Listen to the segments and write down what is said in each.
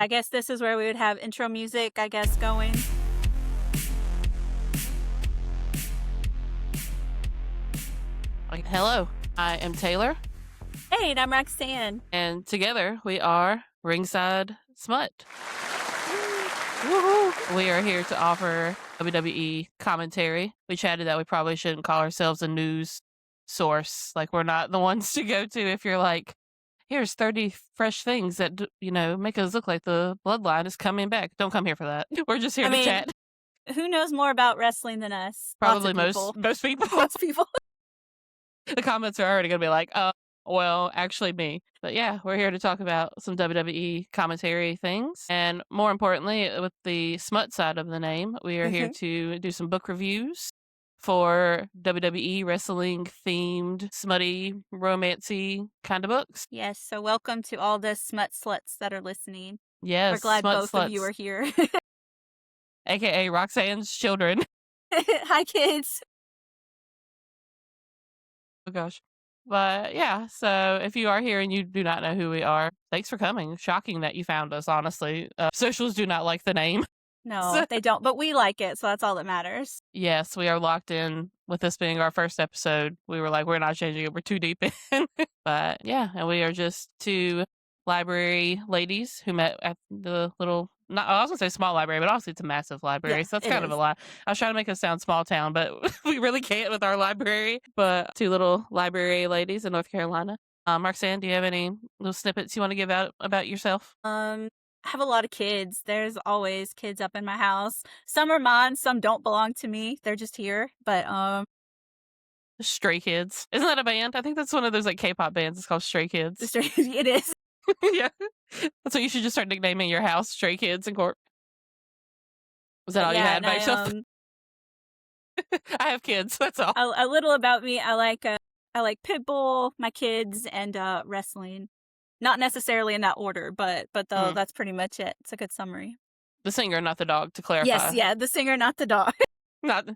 I guess this is where we would have intro music, I guess, going. Hello, I am Taylor, Hey, and I'm Roxanne. and together we are Ringside Smut. Woo. Woohoo! We are here to offer WWE commentary. We chatted that we probably shouldn't call ourselves a news source. Like, we're not the ones to go to if you're like, here's 30 fresh things that, make us look like the bloodline is coming back. Don't come here for that. We're just here I to mean, chat. who knows more about wrestling than us? Probably Lots of people. most people. Lots of people. The comments are already going to be like, well, actually me. But yeah, we're here to talk about some WWE commentary things. And more importantly, with the smut side of the name, we are here to do some book reviews for WWE wrestling themed, smutty, romancy kind of books. Yes, so welcome to all the smut sluts that are listening. Yes, We're glad smut both sluts, of you are here. aka Roxanne's children. Hi, kids. Oh gosh. But yeah, so if you are here and you do not know who we are, thanks for coming. Shocking that you found us, honestly. Socials do not like the name. No, they don't, but we like it, so that's all that matters. Yes, we are locked in with this being our first episode. We were like, we're not changing it. We're too deep in. But yeah, and we are just two library ladies who met at the little, not, I was going to say small library, but obviously it's a massive library. Yeah, So that's it kind of a is. lot. I was trying to make us sound small town, but we really can't with our library. But two little library ladies in North Carolina. Roxanne, do you have any little snippets you want to give out about yourself? I have a lot of kids. There's always kids up in my house. Some are mine, some don't belong to me. They're just here. But Stray Kids. Isn't that a band? I think that's one of those like K-pop bands. It's called Stray Kids. it is. Yeah. That's what you should just start nicknaming your house, Stray Kids and Corp. Was that all you had and by yourself? I have kids. That's all. A little about me. I like Pitbull, my kids, and wrestling. Not necessarily in that order, but though that's pretty much it. It's a good summary. The singer, not the dog, to clarify. Yes, yeah, the singer, not the dog. not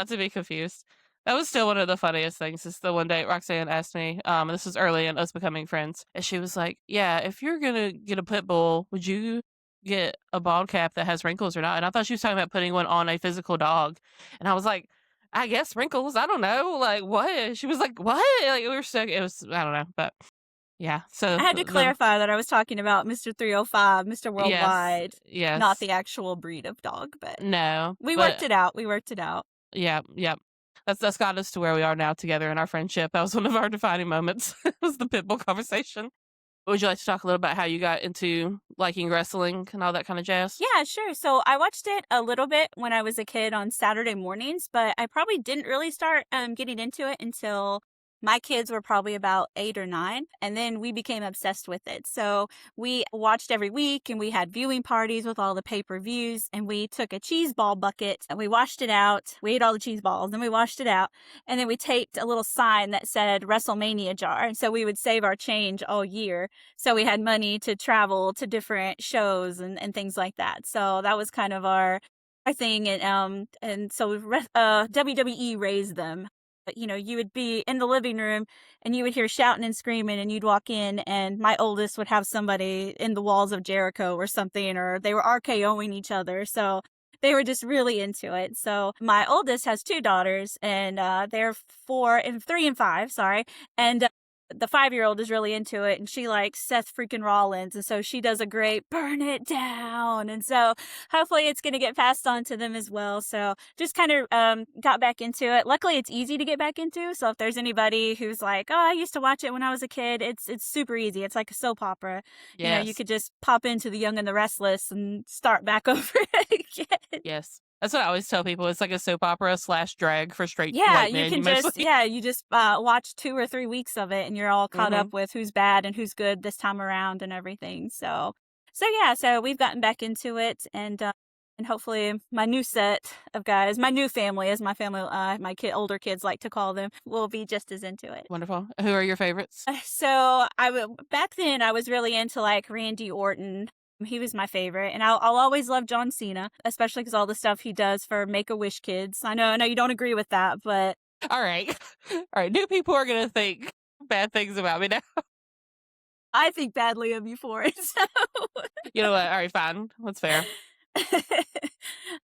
to be confused. That was still one of the funniest things. Is the one day Roxanne asked me, this was early in us becoming friends, and she was like, "Yeah, if you're gonna get a pit bull, would you get a bald cap that has wrinkles or not?" And I thought she was talking about putting one on a physical dog, and I was like, "I guess wrinkles. I don't know. Like what?" She was like, "What?" Like we were so. It was I don't know, but yeah. So I had to clarify that I was talking about Mr. 305, Mr. Worldwide, yes, not the actual breed of dog. But no, we worked it out. We worked it out. Yeah. That's got us to where we are now together in our friendship. That was one of our defining moments. It was the Pitbull conversation. Would you like to talk a little about how you got into liking wrestling and all that kind of jazz? Yeah, sure. So I watched it a little bit when I was a kid on Saturday mornings, but I probably didn't really start getting into it until my kids were probably about 8 or 9, and then we became obsessed with it. So we watched every week, and we had viewing parties with all the pay-per-views, and we took a cheese ball bucket and we washed it out. We ate all the cheese balls and we washed it out, and then we taped a little sign that said WrestleMania jar. And so we would save our change all year. So we had money to travel to different shows and things like that. So that was kind of our thing. And so WWE raised them. You would be in the living room and you would hear shouting and screaming, and you'd walk in and my oldest would have somebody in the walls of Jericho or something, or they were RKOing each other. So they were just really into it. So my oldest has 2 daughters, and they're 3 and 5, sorry. And the 5-year-old is really into it, and she likes Seth freaking Rollins, and so she does a great burn it down, and so hopefully it's going to get passed on to them as well. So just kind of got back into it. Luckily it's easy to get back into, so if there's anybody who's like, oh, I used to watch it when I was a kid, it's super easy. It's like a soap opera. Yes. You could just pop into The Young and the Restless and start back over again. Yes. That's what I always tell people. It's like a soap opera / drag for straight white men. You just watch 2 or 3 weeks of it, and you're all caught up with who's bad and who's good this time around and everything. So we've gotten back into it, and hopefully my new set of guys, my new family, as my family, older kids like to call them, will be just as into it. Wonderful. Who are your favorites? So back then I was really into like Randy Orton. He was my favorite, and I'll always love John Cena, especially because all the stuff he does for Make-A-Wish kids. I know you don't agree with that, but all right. New people are gonna think bad things about me now. I think badly of you for it, so You know what? All right, fine. That's fair.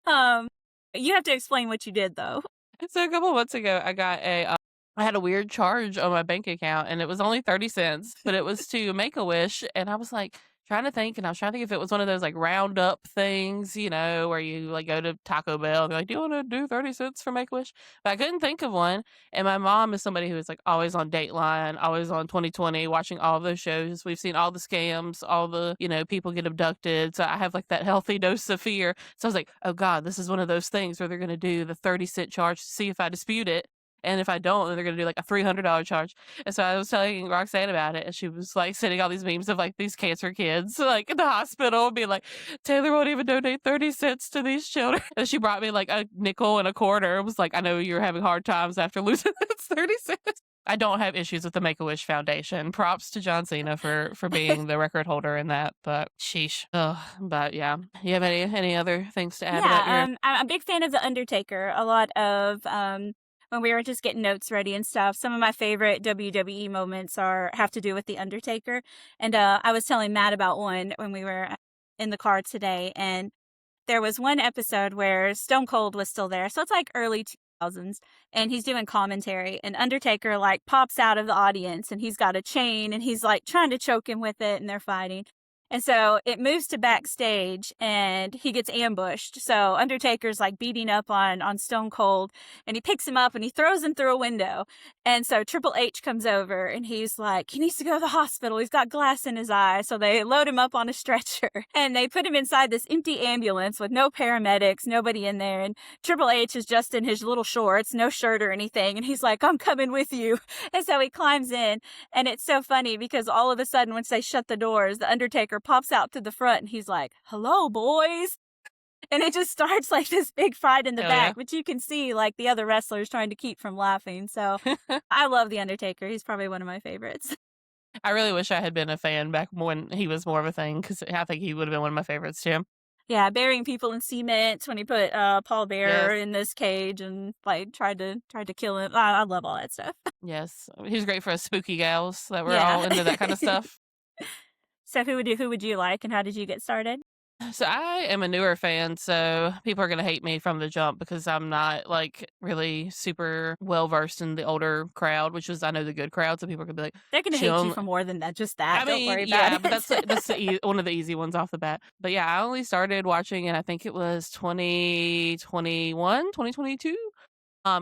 um, you have to explain what you did, though. So a couple months ago, I had a weird charge on my bank account, and it was only 30 cents, but it was to Make-A-Wish, and I was, like, trying to think, and I was trying to think if it was one of those, like, round up things, where you, like, go to Taco Bell and be like, "Do you wanna do 30 cents for Make-A-Wish?" But I couldn't think of one, and my mom is somebody who is, like, always on Dateline, always on 2020, watching all of those shows. We've seen all the scams, all the, people get abducted, so I have, like, that healthy dose of fear. So I was like, "Oh god, this is one of those things where they're gonna do the 30-cent charge to see if I dispute it, and if I don't, then they're gonna do, like, a $300 charge." And so I was telling Roxanne about it, and she was, like, sending all these memes of, like, these cancer kids, like, in the hospital, being like, "Taylor won't even donate 30 cents to these children." And she brought me, like, a nickel and a quarter, was like, "I know you're having hard times after losing this 30 cents." I don't have issues with the Make-A-Wish Foundation. Props to John Cena for being the record holder in that, but sheesh. Ugh, but yeah. You have any other things to add about Yeah, your I'm a big fan of The Undertaker. A lot of, when we were just getting notes ready and stuff, some of my favorite WWE moments have to do with The Undertaker. And I was telling Matt about one when we were in the car today, and there was one episode where Stone Cold was still there. So it's like early 2000s, and he's doing commentary, and Undertaker like pops out of the audience, and he's got a chain, and he's like trying to choke him with it, and they're fighting. And so it moves to backstage, and he gets ambushed. So Undertaker's like beating up on Stone Cold, and he picks him up and he throws him through a window. And so Triple H comes over, and he's like, he needs to go to the hospital. He's got glass in his eye. So they load him up on a stretcher, and they put him inside this empty ambulance with no paramedics, nobody in there. And Triple H is just in his little shorts, no shirt or anything. And he's like, I'm coming with you. And so he climbs in, and it's so funny because all of a sudden, once they shut the doors, the Undertaker pops out to the front, and he's like, hello, boys. And it just starts like this big fight in the hell yeah. back, but you can see like the other wrestlers trying to keep from laughing. So I love The Undertaker. He's probably one of my favorites. I really wish I had been a fan back when he was more of a thing, because I think he would have been one of my favorites too. Yeah, burying people in cement when he put Paul Bearer Yes, in this cage and like tried to kill him. I love all that stuff. yes. He was great for us spooky gals that were all Yeah. into that kind of stuff. So who would you like, and how did you get started? So I am a newer fan, so people are gonna hate me from the jump because I'm not, like, really super well versed in the older crowd, which is I know the good crowd, so people are gonna be like, They're gonna "She hate you only." for more than that. Just I that. Don't mean, worry about yeah, but it. one of the easy ones off the bat. But yeah, I only started watching, and I think it was 2021, 2022.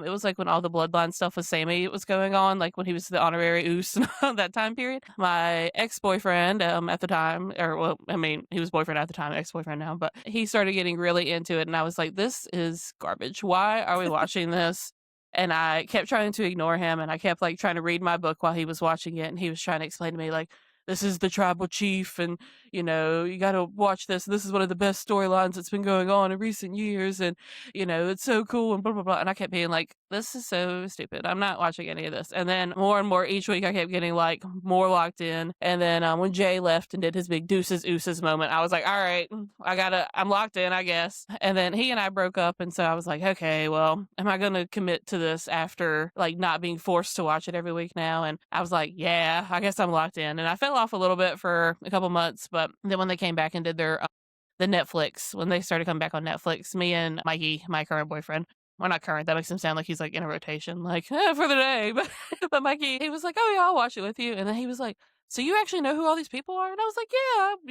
It was, like, when all the Bloodline stuff with Sammy was going on, like, when he was the honorary Uce and all that time period. My ex-boyfriend, at the time, or well, I mean, he was boyfriend at the time, ex-boyfriend now, but he started getting really into it, and I was like, "This is garbage. Why are we watching this?" And I kept trying to ignore him, and I kept, like, trying to read my book while he was watching it, and he was trying to explain to me, like, "This is the tribal chief, and, you gotta watch this. This is one of the best storylines that's been going on in recent years, and it's so cool and blah, blah, blah." And I kept being like, this is so stupid. I'm not watching any of this. And then more and more each week, I kept getting like more locked in. And then when Jay left and did his big deuces ooses moment, I was like, all right, I'm locked in, I guess. And then he and I broke up. And so I was like, okay, well, am I going to commit to this after like not being forced to watch it every week now? And I was like, yeah, I guess I'm locked in. And I fell off a little bit for a couple months. But then when they came back and did the Netflix, when they started coming back on Netflix, me and Mikey, my current boyfriend, well, not current, that makes him sound like he's like in a rotation, like for the day. But Mikey, he was like, oh yeah, I'll watch it with you. And then he was like, so you actually know who all these people are? And I was like,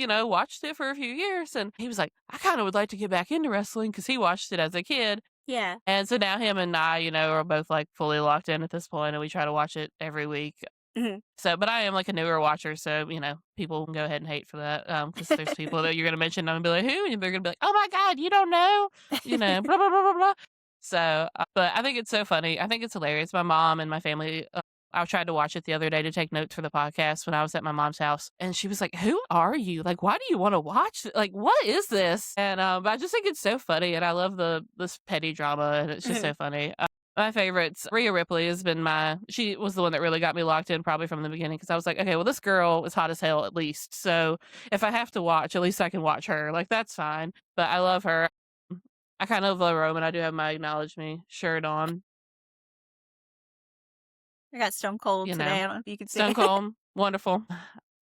yeah, watched it for a few years. And he was like, I kind of would like to get back into wrestling because he watched it as a kid. Yeah. And so now him and I, are both like fully locked in at this point, and we try to watch it every week. Mhm. So, but I am like a newer watcher, so people can go ahead and hate for that, because there's people that you're gonna mention, I'm gonna be like, who? And they're gonna be like, oh my god, you don't know, blah blah blah blah blah. So, but I think it's so funny. I think it's hilarious. My mom and my family. I tried to watch it the other day to take notes for the podcast when I was at my mom's house, and she was like, "Who are you? Like, why do you want to watch? Like, what is this?" And I just think it's so funny, and I love this petty drama, and it's just so funny. My favorites, Rhea Ripley has been she was the one that really got me locked in probably from the beginning, because I was like, okay, well, this girl is hot as hell at least. So if I have to watch, at least I can watch her. Like, that's fine. But I love her. I kind of love Roman. I do have my Acknowledge Me shirt on, I got Stone Cold you today. know. I don't know if you can see Stone it. Cold, wonderful.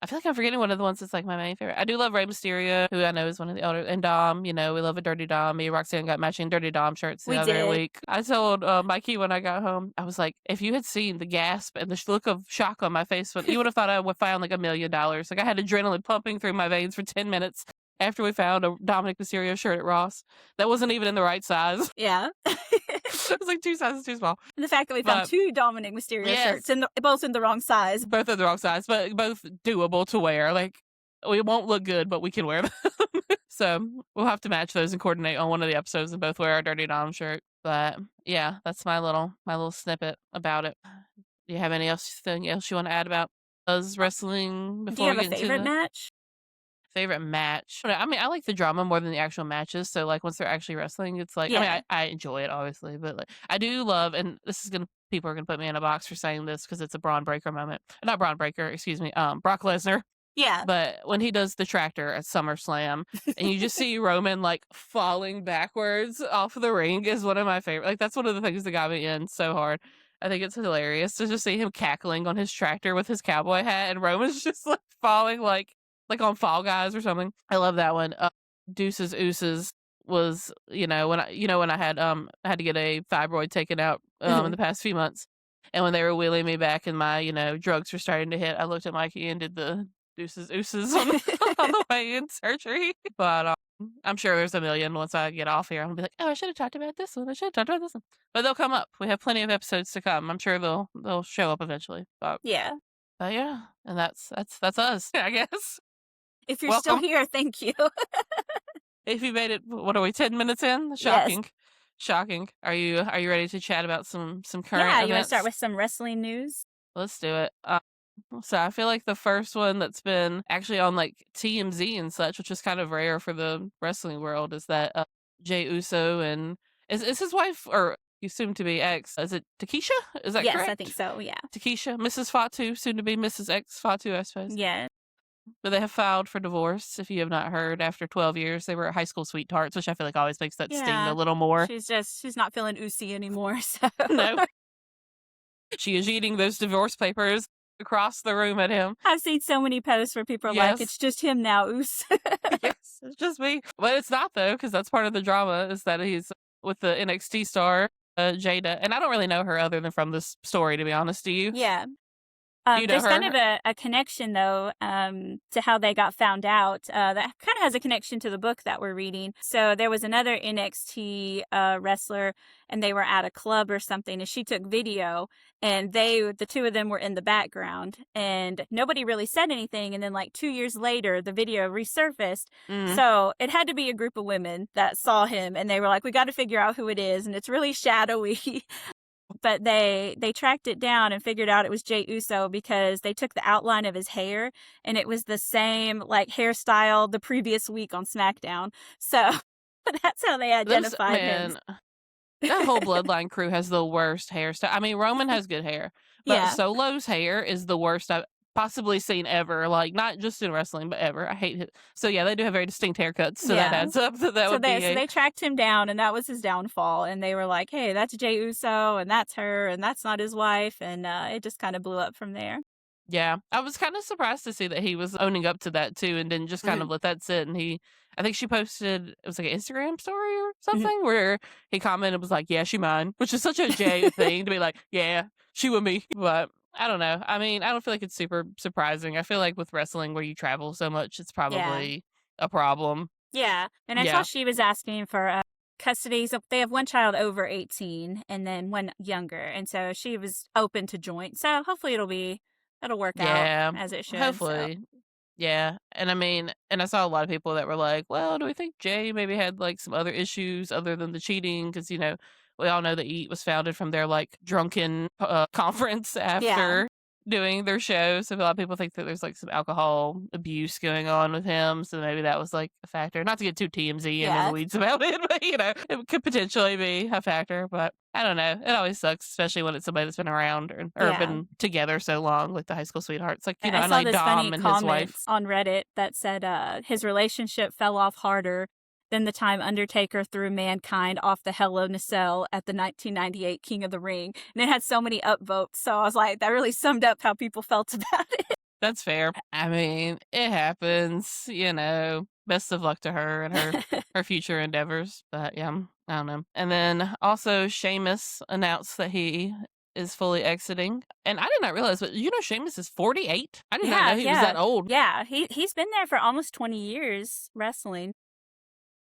I feel like I'm forgetting one of the ones that's, like, my main favorite. I do love Rey Mysterio, who I know is one of the elder, and Dom, you know, we love a dirty Dom. Me and Roxanne got matching dirty Dom shirts the We other did. week. I told, Mikey when I got home, I was like, "If you had seen the gasp and the look of shock on my face, when you would have thought I would found, like, $1,000,000." Like, I had adrenaline pumping through my veins for 10 minutes after we found a Dominic Mysterio shirt at Ross. That wasn't even in the right size. Yeah. It was, like, 2 sizes too small. And the fact that we found But 2 Dominic Mysterio shirts yes. both in the wrong size. Both of the wrong size, but both doable to wear. Like, we won't look good, but we can wear them. So we'll have to match those and coordinate on one of the episodes and both wear our Dirty Dom shirt. But yeah, that's my little snippet about it. Do you have anything else you want to add about Buzz wrestling Do you before we have a get into favorite the match? favorite match? I mean, I like the drama more than the actual matches. So like once they're actually wrestling, it's like I mean, Yeah. I enjoy it obviously, but like I do love, and this is gonna people are gonna put me in a box for saying this because it's a Braun Breaker moment. Not Braun Breaker, excuse me. Brock Lesnar. Yeah. But when he does the tractor at SummerSlam and you just see Roman like falling backwards off of the ring is one of my favorite. Like that's one of the things that got me in so hard. I think it's hilarious to just see him cackling on his tractor with his cowboy hat and Roman's just like falling like on Fall Guys or something. I love that one. Deuces Ooses was, when I had to get a fibroid taken out in Mhm. the past few months. And when they were wheeling me back and my, drugs were starting to hit, I looked at Mikey and did the deuces ooses on, on the way in surgery. But I'm sure there's a million once I get off here. I'm gonna be like, oh, I should have talked about this one. I should have talked about this one. But they'll come up. We have plenty of episodes to come. I'm sure they'll show up eventually. Yeah. But yeah, and that's us, I guess. If you're still Welcome. here, thank you. If you made it, what are we, 10 minutes in? Yes. Shocking. Shocking. Are you ready to chat about some current Yeah, you wanna start events? with some wrestling news? Let's do it. So I feel like the first one that's been actually on like TMZ and such, which is kind of rare for the wrestling world, is that Jay Uso and is his wife or you soon to be ex? Is it Takesha? Is that Yes, I think correct? so, yeah. Takesha, Mrs. Fatu, soon to be Mrs. X Fatu, I suppose. Yeah. But they have filed for divorce. If you have not heard, after 12 years, they were high school sweethearts, which I feel like always makes that sting a Yeah. little more. She's not feeling oozy anymore, so No, she is eating those divorce papers across the room at him. I've seen so many posts where people are like, Yes. "It's just him now, oos." Yes, it's just me. But it's not though, because that's part of the drama is that he's with the NXT star, Jada. And I don't really know her other than from this story, to be honest. Do you? Yeah. Do you know There's kind of her? a connection, though, to how they got found out. That kind of has a connection to the book that we're reading. So there was another NXT wrestler, and they were at a club or something, and she took video, and the two of them were in the background, and nobody really said anything. And then, like 2 years later, the video resurfaced. Mm. So it had to be a group of women that saw him, and they were like, "We got to figure out who it is," and it's really shadowy. But they tracked it down and figured out it was Jey Uso because they took the outline of his hair and it was the same like hairstyle the previous week on SmackDown. So that's how they Those identified him. man, that whole bloodline crew has the worst hairstyle. I mean, Roman has good hair, but Yeah. Solo's hair is the worst I've possibly seen ever. Like not just in wrestling, but ever. I hate it. So yeah, they do have very distinct haircuts. So that Yeah. adds up. That So would be they tracked him down and that was his downfall. And they were like, "Hey, that's Jey Uso and that's her and that's not his wife." And it just kind of blew up from there. yeah. I was kind of surprised to see that he was owning up to that too, and didn't just kind Mhm. of let that sit. And I think she posted it was like an Instagram story or Mhm. something where he commented was like, "Yeah, she mine," which is such a Jay thing to be like, "Yeah, she with me." But I don't know. I mean, I don't feel like it's super surprising. I feel like with wrestling where you travel so much, it's Yeah. probably a problem. Yeah, and I saw Yeah. she was asking for custody. So they have one child over 18 and then one younger, and so she was open to joint. So hopefully it'll work out Yeah. as it should. So Hopefully. Yeah. And I mean, and I saw a lot of people that were like, well, do we think Jay maybe had like some other issues other than the cheating? Because, we all know that Eat was founded from their like drunken conference yeah, after doing their show. So a lot of people think that there's like some alcohol abuse going on with him. So maybe that was like a factor. Not to get too TMZ and in the yeah, weeds about it, but it could potentially be a factor. But I don't know. It always sucks, especially when it's somebody that's been around or yeah. been together so long, like the high school sweethearts. Like, I I know saw like this funny Dom and his comments wife. on Reddit that said his relationship fell off harder than the time Undertaker threw Mankind off the Hell in a Cell at the 1998 King of the Ring. And it had so many upvotes. So I was like, that really summed up how people felt about it. That's fair. I mean, it happens, Best of luck to her and her future endeavors. But yeah, I don't know. And then also Sheamus announced that he is fully exiting. And I did not realize, but Sheamus is 48? I did not Yeah, know he was yeah, that old. yeah. He's been there for almost 20 years wrestling.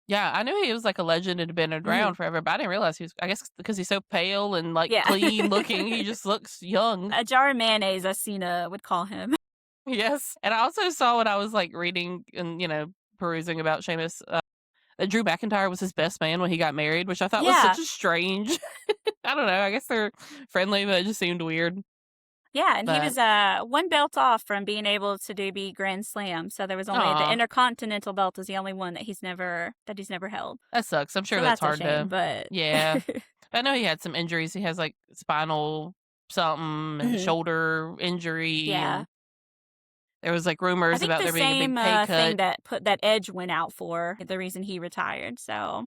Yeah, I knew he was like a legend and had been Mhm. around forever, but I didn't realize he was, I guess because he's so pale and like Yeah. clean looking, he just looks young. A jar of mayonnaise, as Cena would call him. Yes. And I also saw when I was like reading and, perusing about Sheamus, that Drew McIntyre was his best man when he got married, which I thought was Yeah. such a strange. I don't know. I guess they're friendly, but it just seemed weird. Yeah, and he But was one belt off from being able to do the Grand Slam. So there was only the aw, Intercontinental belt is the only one that he's never held. that sucks. I'm sure So that's that's a hard shame, to. but Yeah, I know he had some injuries. He has like spinal something and Mhm. shoulder injury, Yeah. and there was like I rumors think about the there being a big same pay thing cut. that Edge went out for, the reason he retired. So,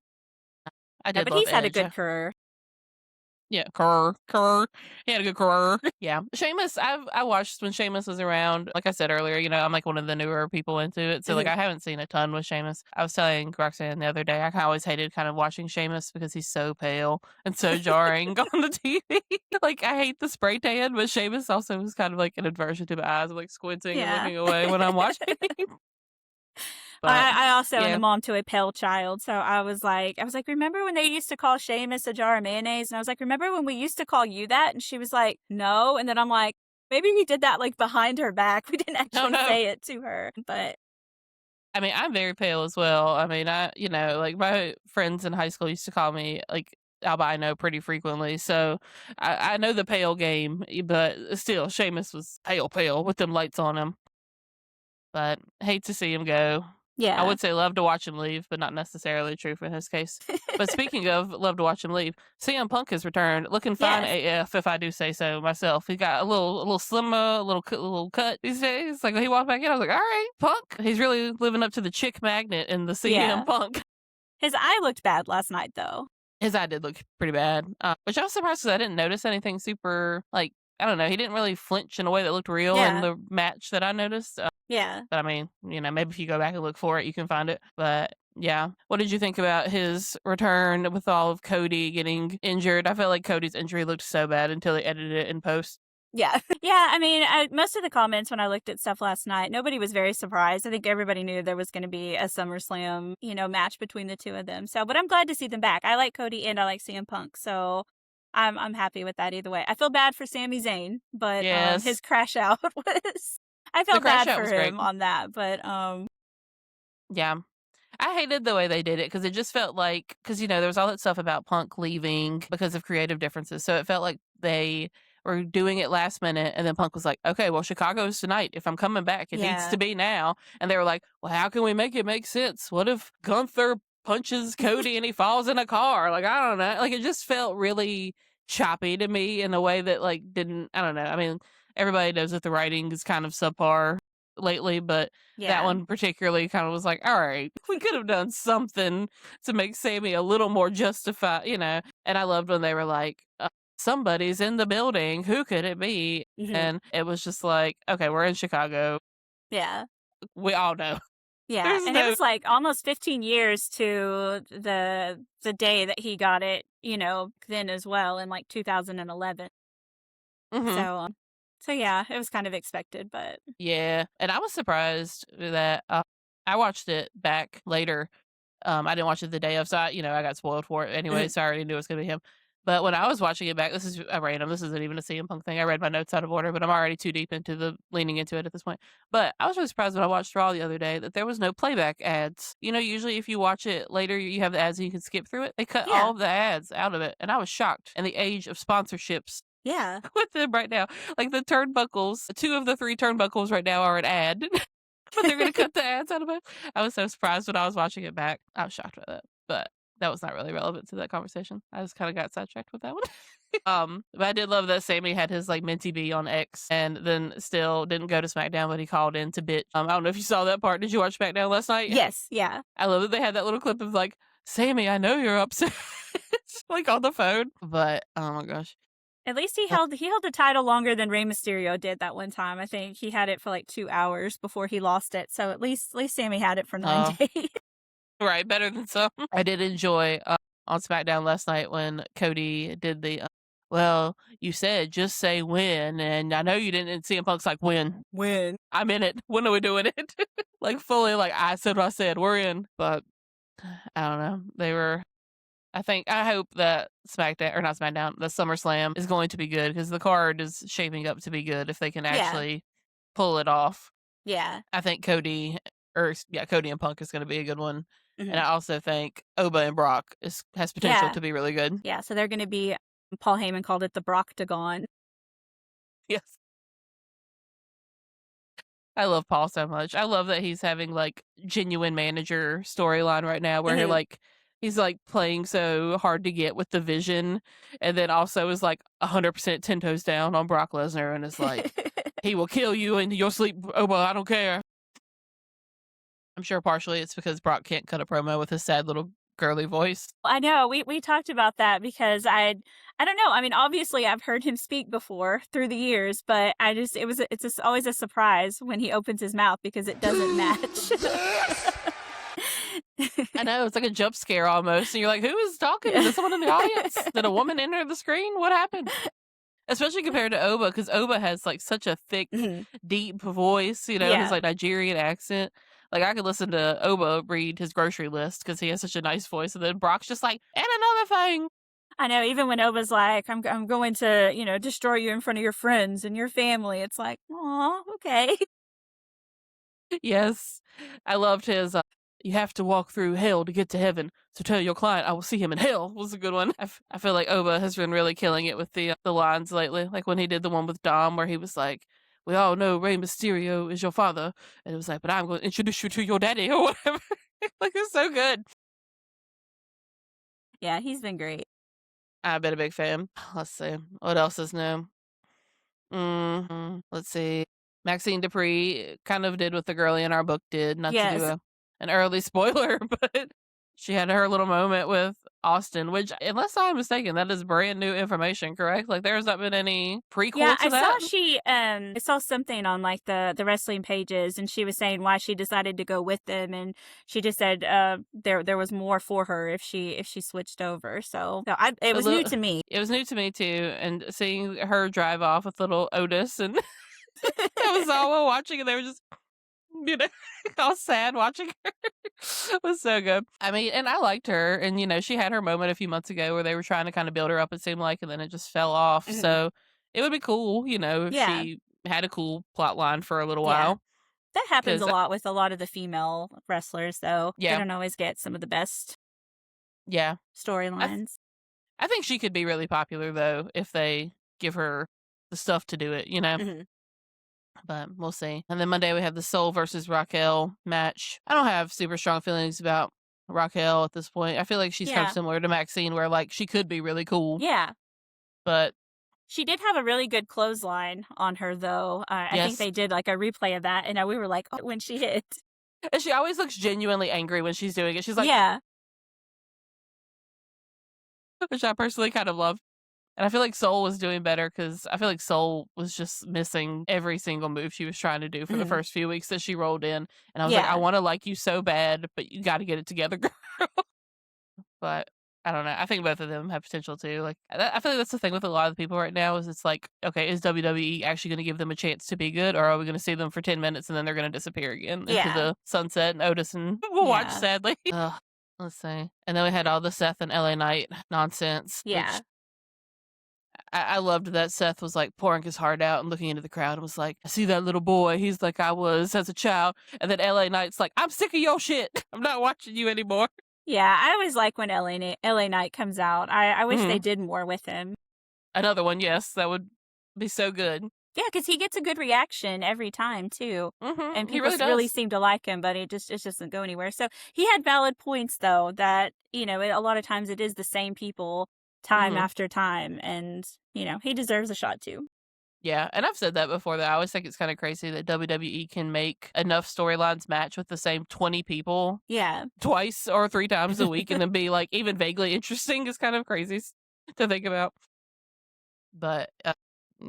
I yeah, did but love he's had a Edge. good career. Yeah, He had a good career. Yeah, Sheamus. I watched when Sheamus was around. Like I said earlier, I'm like one of the newer people into it, so like Mhm. I haven't seen a ton with Sheamus. I was telling Roxanne the other day, I always hated kind of watching Sheamus because he's so pale and so jarring on the TV. Like I hate the spray tan, but Sheamus also was kind of like an aversion to my eyes, like squinting and Yeah. looking away when I'm watching. But I also am the yeah, mom to a pale child, so I was like, "Remember when they used to call Seamus a jar of mayonnaise?" And I was like, "Remember when we used to call you that?" And she was like, "No." And then I'm like, "Maybe we did that, like, behind her back. We didn't no, actually no. say it to her." But I mean, I'm very pale as well. I mean, like my friends in high school used to call me like albino pretty frequently. So I know the pale game, but still, Seamus was pale, pale with them lights on him. But hate to see him go. I yeah. would say love to watch him leave, but not necessarily true for his case. But speaking of love to watch him leave, CM Punk has returned, looking fine Yes. AF, if I do say so myself. He got a little slimmer, little cut these days. Like when he walked back in, I was like, all right, Punk. He's really living up to the chick magnet in the CM Yeah. Punk. His eye looked bad last night, though. His eye did look pretty bad, which I was surprised because I didn't notice anything super like I don't know. He didn't really flinch in a way that looked real in Yeah. the match that I noticed. Yeah. But I mean, maybe if you go back and look for it, you can find it. But yeah. What did you think about his return with all of Cody getting injured? I felt like Cody's injury looked so bad until they edited it in post. Yeah. Yeah, I mean, most of the comments when I looked at stuff last night, nobody was very surprised. I think everybody knew there was gonna be a SummerSlam, match between the two of them. So, but I'm glad to see them back. I like Cody and I like CM Punk, so I'm happy with that either way. I feel bad for Sami Zayn, but, Yes. his crash out was I The felt crash bad out for was great. him on that, but, Yeah. I hated the way they did it because it just felt like, because, there was all that stuff about Punk leaving because of creative differences. So it felt like they were doing it last minute. And then Punk was like, okay, well, Chicago's tonight. If I'm coming back, it needs yeah. to be now. And they were like, well, how can we make it make sense? What if Gunther punches Cody and he falls in a car? Like, I don't know. Like, it just felt really choppy to me in a way that, like, didn't, I don't know. I mean, everybody knows that the writing is kind of subpar lately, but that Yeah. one particularly kind of was like, all right, we could have done something to make Sammy a little more justified. And I loved when they were like, somebody's in the building. Who could it be? Mhm. And it was just like, okay, we're in Chicago. Yeah. We all know. Yeah, There's and it no. was, like, almost 15 years to the day that he got it, then as well in, like, 2011. Hmm. So, yeah, it was kind of expected, but Yeah. And I was surprised that I watched it back later. I didn't watch it the day of, so I got spoiled for it anyway, Mhm. so I already knew it was gonna be him. But when I was watching it back, this is a random. This isn't even a CM Punk thing. I read my notes out of order, but I'm already too deep into the leaning into it at this point. But I was really surprised when I watched Raw the other day that there was no playback ads. Usually if you watch it later, you have the ads and you can skip through it. They cut all Yeah, of the ads out of it, and I was shocked. In the age of sponsorships yeah. with them right now, like the turnbuckles, two of the three turnbuckles right now are an ad. But they're gonna cut the ads out of it. I was so surprised when I was watching it back. I was shocked by that, but that was not really relevant to that conversation. I just kind of got sidetracked with that one. But I did love that Sammy had his like Minty B on X, and then still didn't go to SmackDown, but he called in to bitch. I don't know if you saw that part. Did you watch SmackDown last night? Yes, yeah. I love that they had that little clip of like, Sammy, I know you're upset, like on the phone. But oh my gosh, At least he held the title longer than Rey Mysterio did that one time. I think he had it for like 2 hours before he lost it. So at least Sammy had it for 9 Uh, days. right, better than some. I did enjoy on SmackDown last night when Cody did the well, you said just say when, and I know you didn't. And CM Punk's like when. When? I'm in it. When are we doing it? Like fully, like I said what I said. We're in. But I don't know. They were. I hope that SmackDown or not SmackDown, the SummerSlam is going to be good because the card is shaping up to be good if they can Yeah. actually pull it off. Yeah. I think Cody and Punk is going to be a good one, and Mhm. I also think Oba and Brock has potential Yeah. to be really good. Yeah. So they're going to be. Paul Heyman called it the Brocktagon. Yes, I love Paul so much. I love that he's having like genuine manager storyline right now, where Mhm. he's like playing so hard to get with the Vision, and then also is like 100% 10 toes down on Brock Lesnar, and is like he will kill you in your sleep. Oba, I don't care. I'm sure partially it's because Brock can't cut a promo with his sad little girly voice. I know. We talked about that because I don't know. I mean, obviously I've heard him speak before through the years, but it's just always a surprise when he opens his mouth because it doesn't match. I know, it's like a jump scare almost, and you're like, "Who is talking? Is there someone in the audience? Did a woman enter the screen? What happened?" Especially compared to Oba, because Oba has, like, such a thick, Mhm. deep voice, his, Yeah. like, Nigerian accent. Like, I could listen to Oba read his grocery list because he has such a nice voice, and then Brock's just like, "And another thing." I know, even when Oba's like, I'm going to, destroy you in front of your friends and your family. It's like, "Aw, okay." Yes. I loved his, "You have to walk through hell to get to heaven, so tell your client I will see him in hell," was a good one. I feel like Oba has been really killing it with the lines lately, like when he did the one with Dom where he was like, "We all know Rey Mysterio is your father," and it was like, "But I'm gonna introduce you to your daddy," or whatever. Like, it's so good. Yeah, he's been great. I've been a big fan. Let's see. What else is new? Let's see. Maxine Dupree kind of did what the girlie in our book did, not to do Yes. an early spoiler, but she had her little moment with Austin, which, unless I'm mistaken, that is brand new information, correct? Like, there's not been any Yeah, prequel to I saw that? I saw something on like the wrestling pages and she was saying why she decided to go with them and she just said there was more for her if she switched over. So it A was new little, to me. it was new to me too, and seeing her drive off with little Otis, and I was all watching, and they were just, you know, all sad watching her. It was so good. I mean, and I liked her, and she had her moment a few months ago where they were trying to kind of build her up, it seemed like, and then it just fell off. Mhm. So it would be cool, if Yeah. she had a cool plot line for a little Yeah. while. That happens a Because, lot with a lot of the female wrestlers though. They yeah, don't always get some of the best yeah. I, th- storylines. I think she could be really popular, though, if they give her the stuff to do it. Mhm. But we'll see. And then Monday we have the Soul versus Raquel match. I don't have super strong feelings about Raquel at this point. I feel like she's kind of Yeah. similar to Maxine, where like she could be really cool, Yeah. but She did have a really good clothesline on her, though. I think yes, they did like a replay of that, and we were like, oh, when she hit. and she always looks genuinely angry when she's doing it. She's like, Yeah. which I personally kind of love. And I feel like Soul was doing better because I feel like Soul was just missing every single move she was trying to do for the Mhm. first few weeks that she rolled in. And I was like, I Yeah. want to like you so bad, but you got to get it together, girl. But I don't know. I think both of them have potential too. Like, I feel like that's the thing with a lot of the people right now is it's like, okay, is WWE actually going to give them a chance to be good, or are we going to see them for 10 minutes and then they're going to disappear again into Yeah. the sunset and Otis and we'll watch Yeah. sadly. Ugh, let's see. And then we had all the Seth and LA Knight nonsense, Yeah. which I loved that Seth was like pouring his heart out and looking into the crowd and was like, I see that little boy. He's like I was as a child. And then LA Knight's like, I'm sick of your shit. I'm not watching you anymore. Yeah. I always like when LA Knight comes out. I wish they Mhm. did more with him. Another one, yes, that would be so good. Yeah, because he gets a good reaction every time too. And He people really really does. seem to like him, but it just doesn't go anywhere. So he had valid points though that a lot of times it is the same people time Mhm. after time, and he deserves a shot too. Yeah, and I've said that before, that I always think it's kinda crazy that WWE can make enough storylines match with the same 20 people Yeah. twice or 3 times a week and then be, like, even vaguely interesting is kind of crazy to think about. But,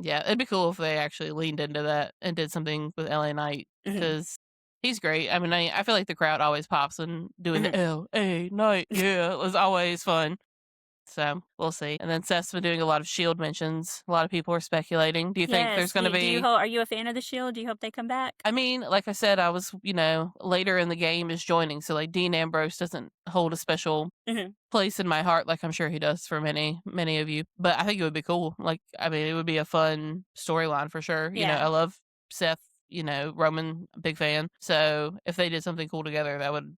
yeah, it'd be cool if they actually leaned into that and did something with LA Knight Mhm, because he's great. I mean, I feel like the crowd always pops and doing the mhm. LA Knight, yeah, it was always fun. So, we'll see. And then Seth's been doing a lot of Shield mentions. A lot of people are speculating. Do you think there's Yes. gonna Do you be are you a fan of the Shield? Do you hope they come back? I mean, like I said, I was, later in the game is joining, so, like, Dean Ambrose doesn't hold a special Mhm. place in my heart like I'm sure he does for many, many of you, but I think it would be cool. Like, I mean, it would be a fun storyline for sure. I Yeah. love Seth, Roman, big fan. So if they did something cool together, that would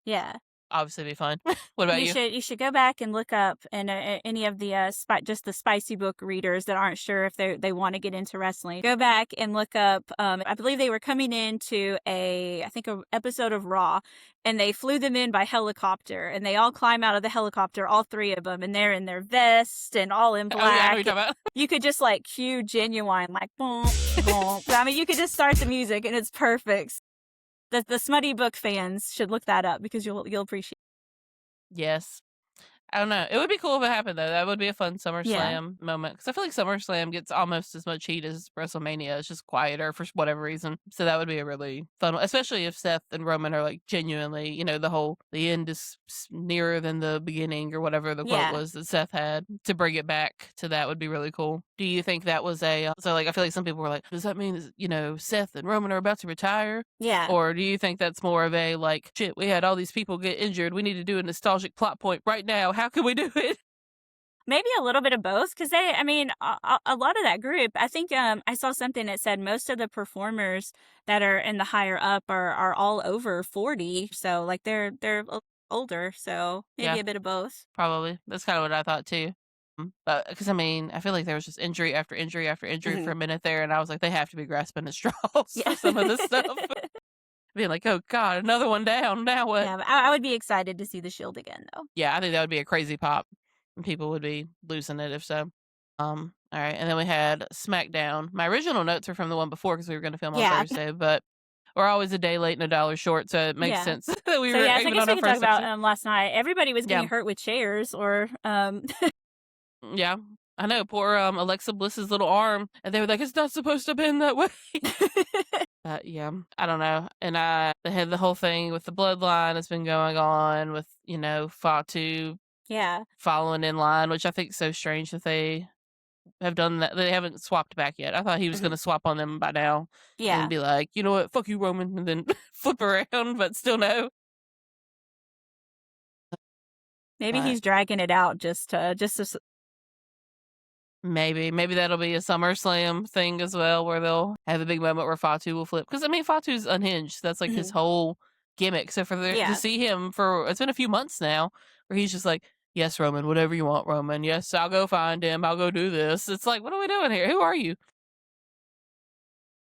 Yeah. obviously be fun. What about you? You should go back and look up and any of the just the spicy book readers that aren't sure if they want to get into wrestling. Go back and look up. I believe they were coming into I think a episode of Raw, and they flew them in by helicopter, and they all climb out of the helicopter, all three of them, and they're in their vest and all in Oh yeah, I know what black. you're talking about. You could just like cue Genuine like boom boom. I mean, you could just start the music and it's perfect. The smutty book fans should look that up because you'll appreciate. Yes. I don't know. It would be cool if it happened though. That would be a fun Yeah. SummerSlam moment because I feel like SummerSlam gets almost as much heat as WrestleMania. It's just quieter for whatever reason. So that would be a really fun one, especially if Seth and Roman are like genuinely, the end is nearer than the beginning or whatever the quote Yeah. was that Seth had. To bring it back to that would be really cool. Do you think that was so like I feel like some people were like, does that mean Seth and Roman are about to retire? Yeah. Or do you think that's more of a like, shit, we had all these people get injured. We need to do a nostalgic plot point right now. How can we do it? Maybe a little bit of both, because I mean, a lot of that group, I think I saw something that said most of the performers that are in the higher up are all over 40, so like they're older, so maybe Yeah, a bit of both. probably. That's kind of what I thought too. But because I mean, I feel like there was just injury after injury after injury for Mhm. a minute there, and I was like, they have to be grasping at straws Yeah. for some of this stuff. Being like, oh God, another one down. Now what? Yeah, but I would be excited to see the Shield again, though. Yeah, I think that would be a crazy pop. And people would be losing it if so. All right, and then we had SmackDown. My original notes are from the one before because we were going to film on Yeah. Thursday, but we're always a day late and a dollar short, so it makes Yeah. sense that we So, were yeah, so I even guess on we our can talk first about, episode. last night. Everybody was Yeah, getting hurt with chairs or, yeah, I know. Poor Alexa Bliss's little arm, and they were like, "It's not supposed to bend that way." Yeah, I don't know. And they had the whole thing with the bloodline has been going on with Fatu Yeah. following in line, which I think is so strange that they have done that. They haven't swapped back yet. I thought he was Mhm. gonna swap on them by now and Yeah. be like, "You know what? Fuck you, Roman," and then flip around, but still no. Maybe But he's dragging it out just to maybe that'll be a SummerSlam thing as well, where they'll have a big moment where Fatu will flip. Because I mean, Fatu's unhinged. That's like his Mhm. whole gimmick. So to Yeah. see him for it's been a few months now, where he's just like, "Yes, Roman, whatever you want, Roman. Yes, I'll go find him. I'll go do this." It's like, what are we doing here? Who are you?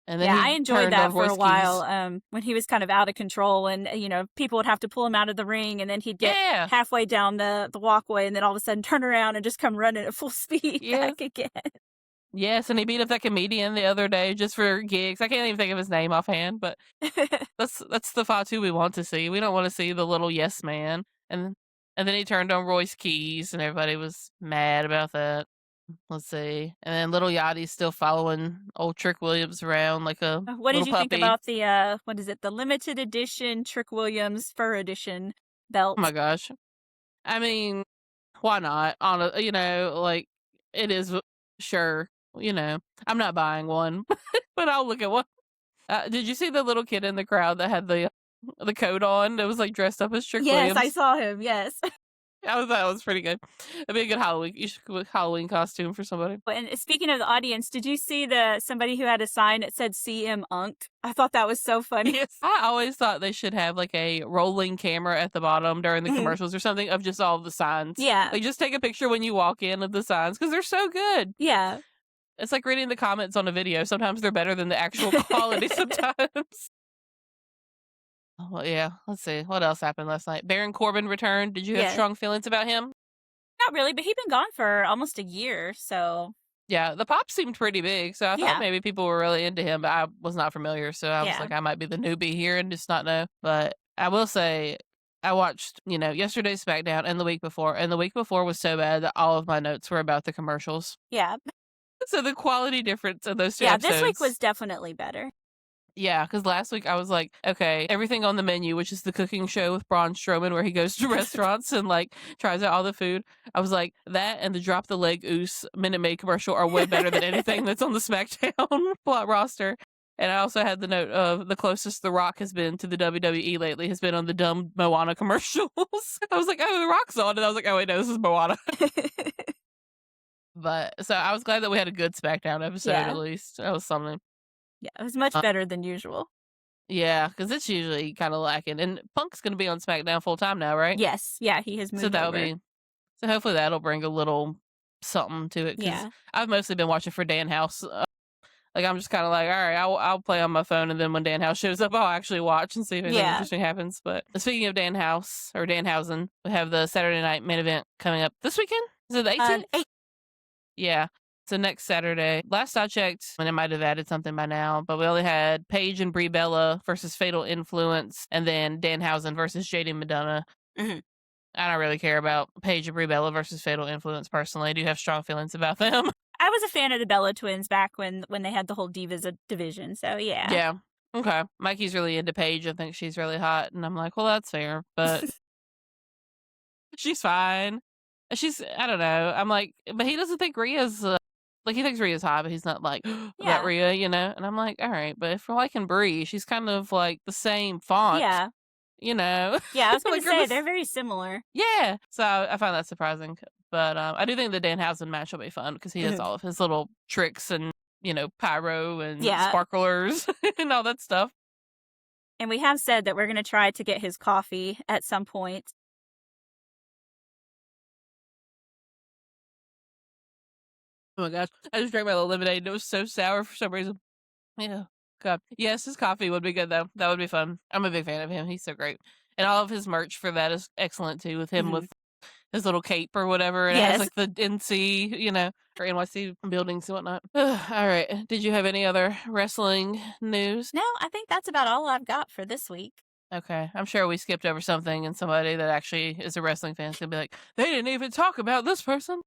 And then Yeah, I he enjoyed turned on that for a Royce while, Keys. when he was kind of out of control and, people would have to pull him out of the ring, and then he'd get Yeah, halfway down the walkway, and then all of a sudden turn around and just come running at full speed yeah. back again. Yes, and he beat up that comedian the other day just for gigs. I can't even think of his name offhand, but that's the Fatu we want to see. We don't want to see the little yes man. And then he turned on Royce Keys, and everybody was mad about that. Let's see. And then little Yachty's still following old Trick Williams around like a What did little you think puppy. about the, what is it, the limited edition Trick Williams fur edition Oh my belt? gosh. I mean, why not? On like it is sure. I'm not buying one, but I'll look at one. Did you see the little kid in the crowd that had the coat on that was like dressed up as Trick Yes, I Williams? saw him, yes. I thought that was pretty good. It'd be a good Halloween. You should go with Halloween costume for somebody. And speaking of the audience, did you see somebody who had a sign that said CM Unk? I thought that was so funny. Yes, I always thought they should have like a rolling camera at the bottom during the Mhm. commercials or something of just all of the signs. Yeah. Like just take a picture when you walk in of the signs because they're so good. Yeah. It's like reading the comments on a video. Sometimes they're better than the actual quality. Sometimes. Oh, well, yeah. Let's see what else happened last night. Baron Corbin returned. Did you have Yeah. strong feelings about him? Not really, but he'd been gone for almost a year, so Yeah, the pop seemed pretty big, so I thought yeah. maybe people were really into him, but I was not familiar, so I was Yeah. like, I might be the newbie here and just not know. But I will say, I watched, yesterday's SmackDown and the week before was so bad that all of my notes were about the commercials. Yeah. So the quality difference of those 2 Yeah, this week episodes. was definitely better. Yeah, because last week I was like, okay, everything on the menu, which is the cooking show with Braun Strowman, where he goes to restaurants and like tries out all the food. I was like, that and the drop the leg oos Minute Maid commercial are way better than anything that's on the SmackDown plot roster. And I also had the note of the closest The Rock has been to the WWE lately has been on the dumb Moana commercials. I was like, oh, The Rock's on. And I was like, oh, wait, no, this is Moana. But so I was glad that we had a good SmackDown episode Yeah. at least. That was something. Yeah, it was much better than usual. Yeah, because it's usually kind of lacking. And Punk's going to be on SmackDown full time now, right? Yes, yeah, he has So moved that'll over. be so hopefully that'll bring a little something to it because Yeah. I've mostly been watching for Dan House. Like I'm just kind of like, all right, I'll play on my phone, and then when Dan House shows up, I'll actually watch and see if anything Yeah. interesting happens. But speaking of Dan House or Danhausen, we have the Saturday night main event coming up this weekend. Is it the 18th? 8 Yeah. So next Saturday. Last I checked, and it might have added something by now, but we only had Paige and Brie Bella versus Fatal Influence, and then Danhausen versus JD Madonna. Mhm. I don't really care about Paige and Brie Bella versus Fatal Influence personally. I do have strong feelings about them. I was a fan of the Bella twins back when they had the whole Divas division, so yeah. Yeah. Okay. Mikey's really into Paige. I think she's really hot, and I'm like, well, that's fair, but she's fine. I don't know. I'm like, but he doesn't think Rhea's like he thinks Rhea's hot, but he's not like Yeah. about Rhea, you know. And I'm like, all right, but if we're liking Brie, she's kind of like the same font, Yeah. you know. Yeah, I was gonna Like, say, they're very similar. yeah. So I find that surprising, but I do think the Danhausen match will be fun because he does Mhm. all of his little tricks and pyro and Yeah. sparklers and all that stuff. And we have said that we're gonna try to get his coffee at some point. Oh my gosh. I just drank my little lemonade and it was so sour for some reason. Yeah. God. Yes, his coffee would be good though. That would be fun. I'm a big fan of him. He's so great. And all of his merch for that is excellent too, with him Mhm. with his little cape or whatever. And it has Yes. like the NC, or NYC buildings and whatnot. All right. Did you have any other wrestling news? No, I think that's about all I've got for this week. Okay. I'm sure we skipped over something and somebody that actually is a wrestling fan is going to be like, they didn't even talk about this person.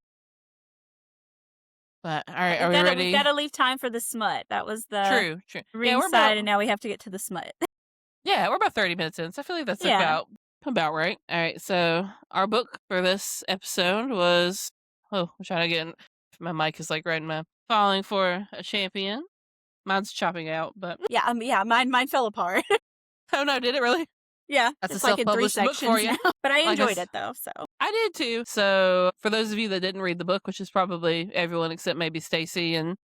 But all right, are we ready? We've gotta leave time for the smut. That was the True. Yeah, ringside, and now we have to get to the smut. we're about 30 minutes in, so I feel like that's Yeah. about right. All right, so our book for this episode was I'm trying to get my mic is like right in my Falling for a Champion. Mine's chopping out, but Yeah, mine fell apart. oh no, did it really? Yeah, That's it's a like in 3 self-published book sections for you. now, but I Like enjoyed it though, so. I did too. So for those of you that didn't read the book, which is probably everyone except maybe Stacy, and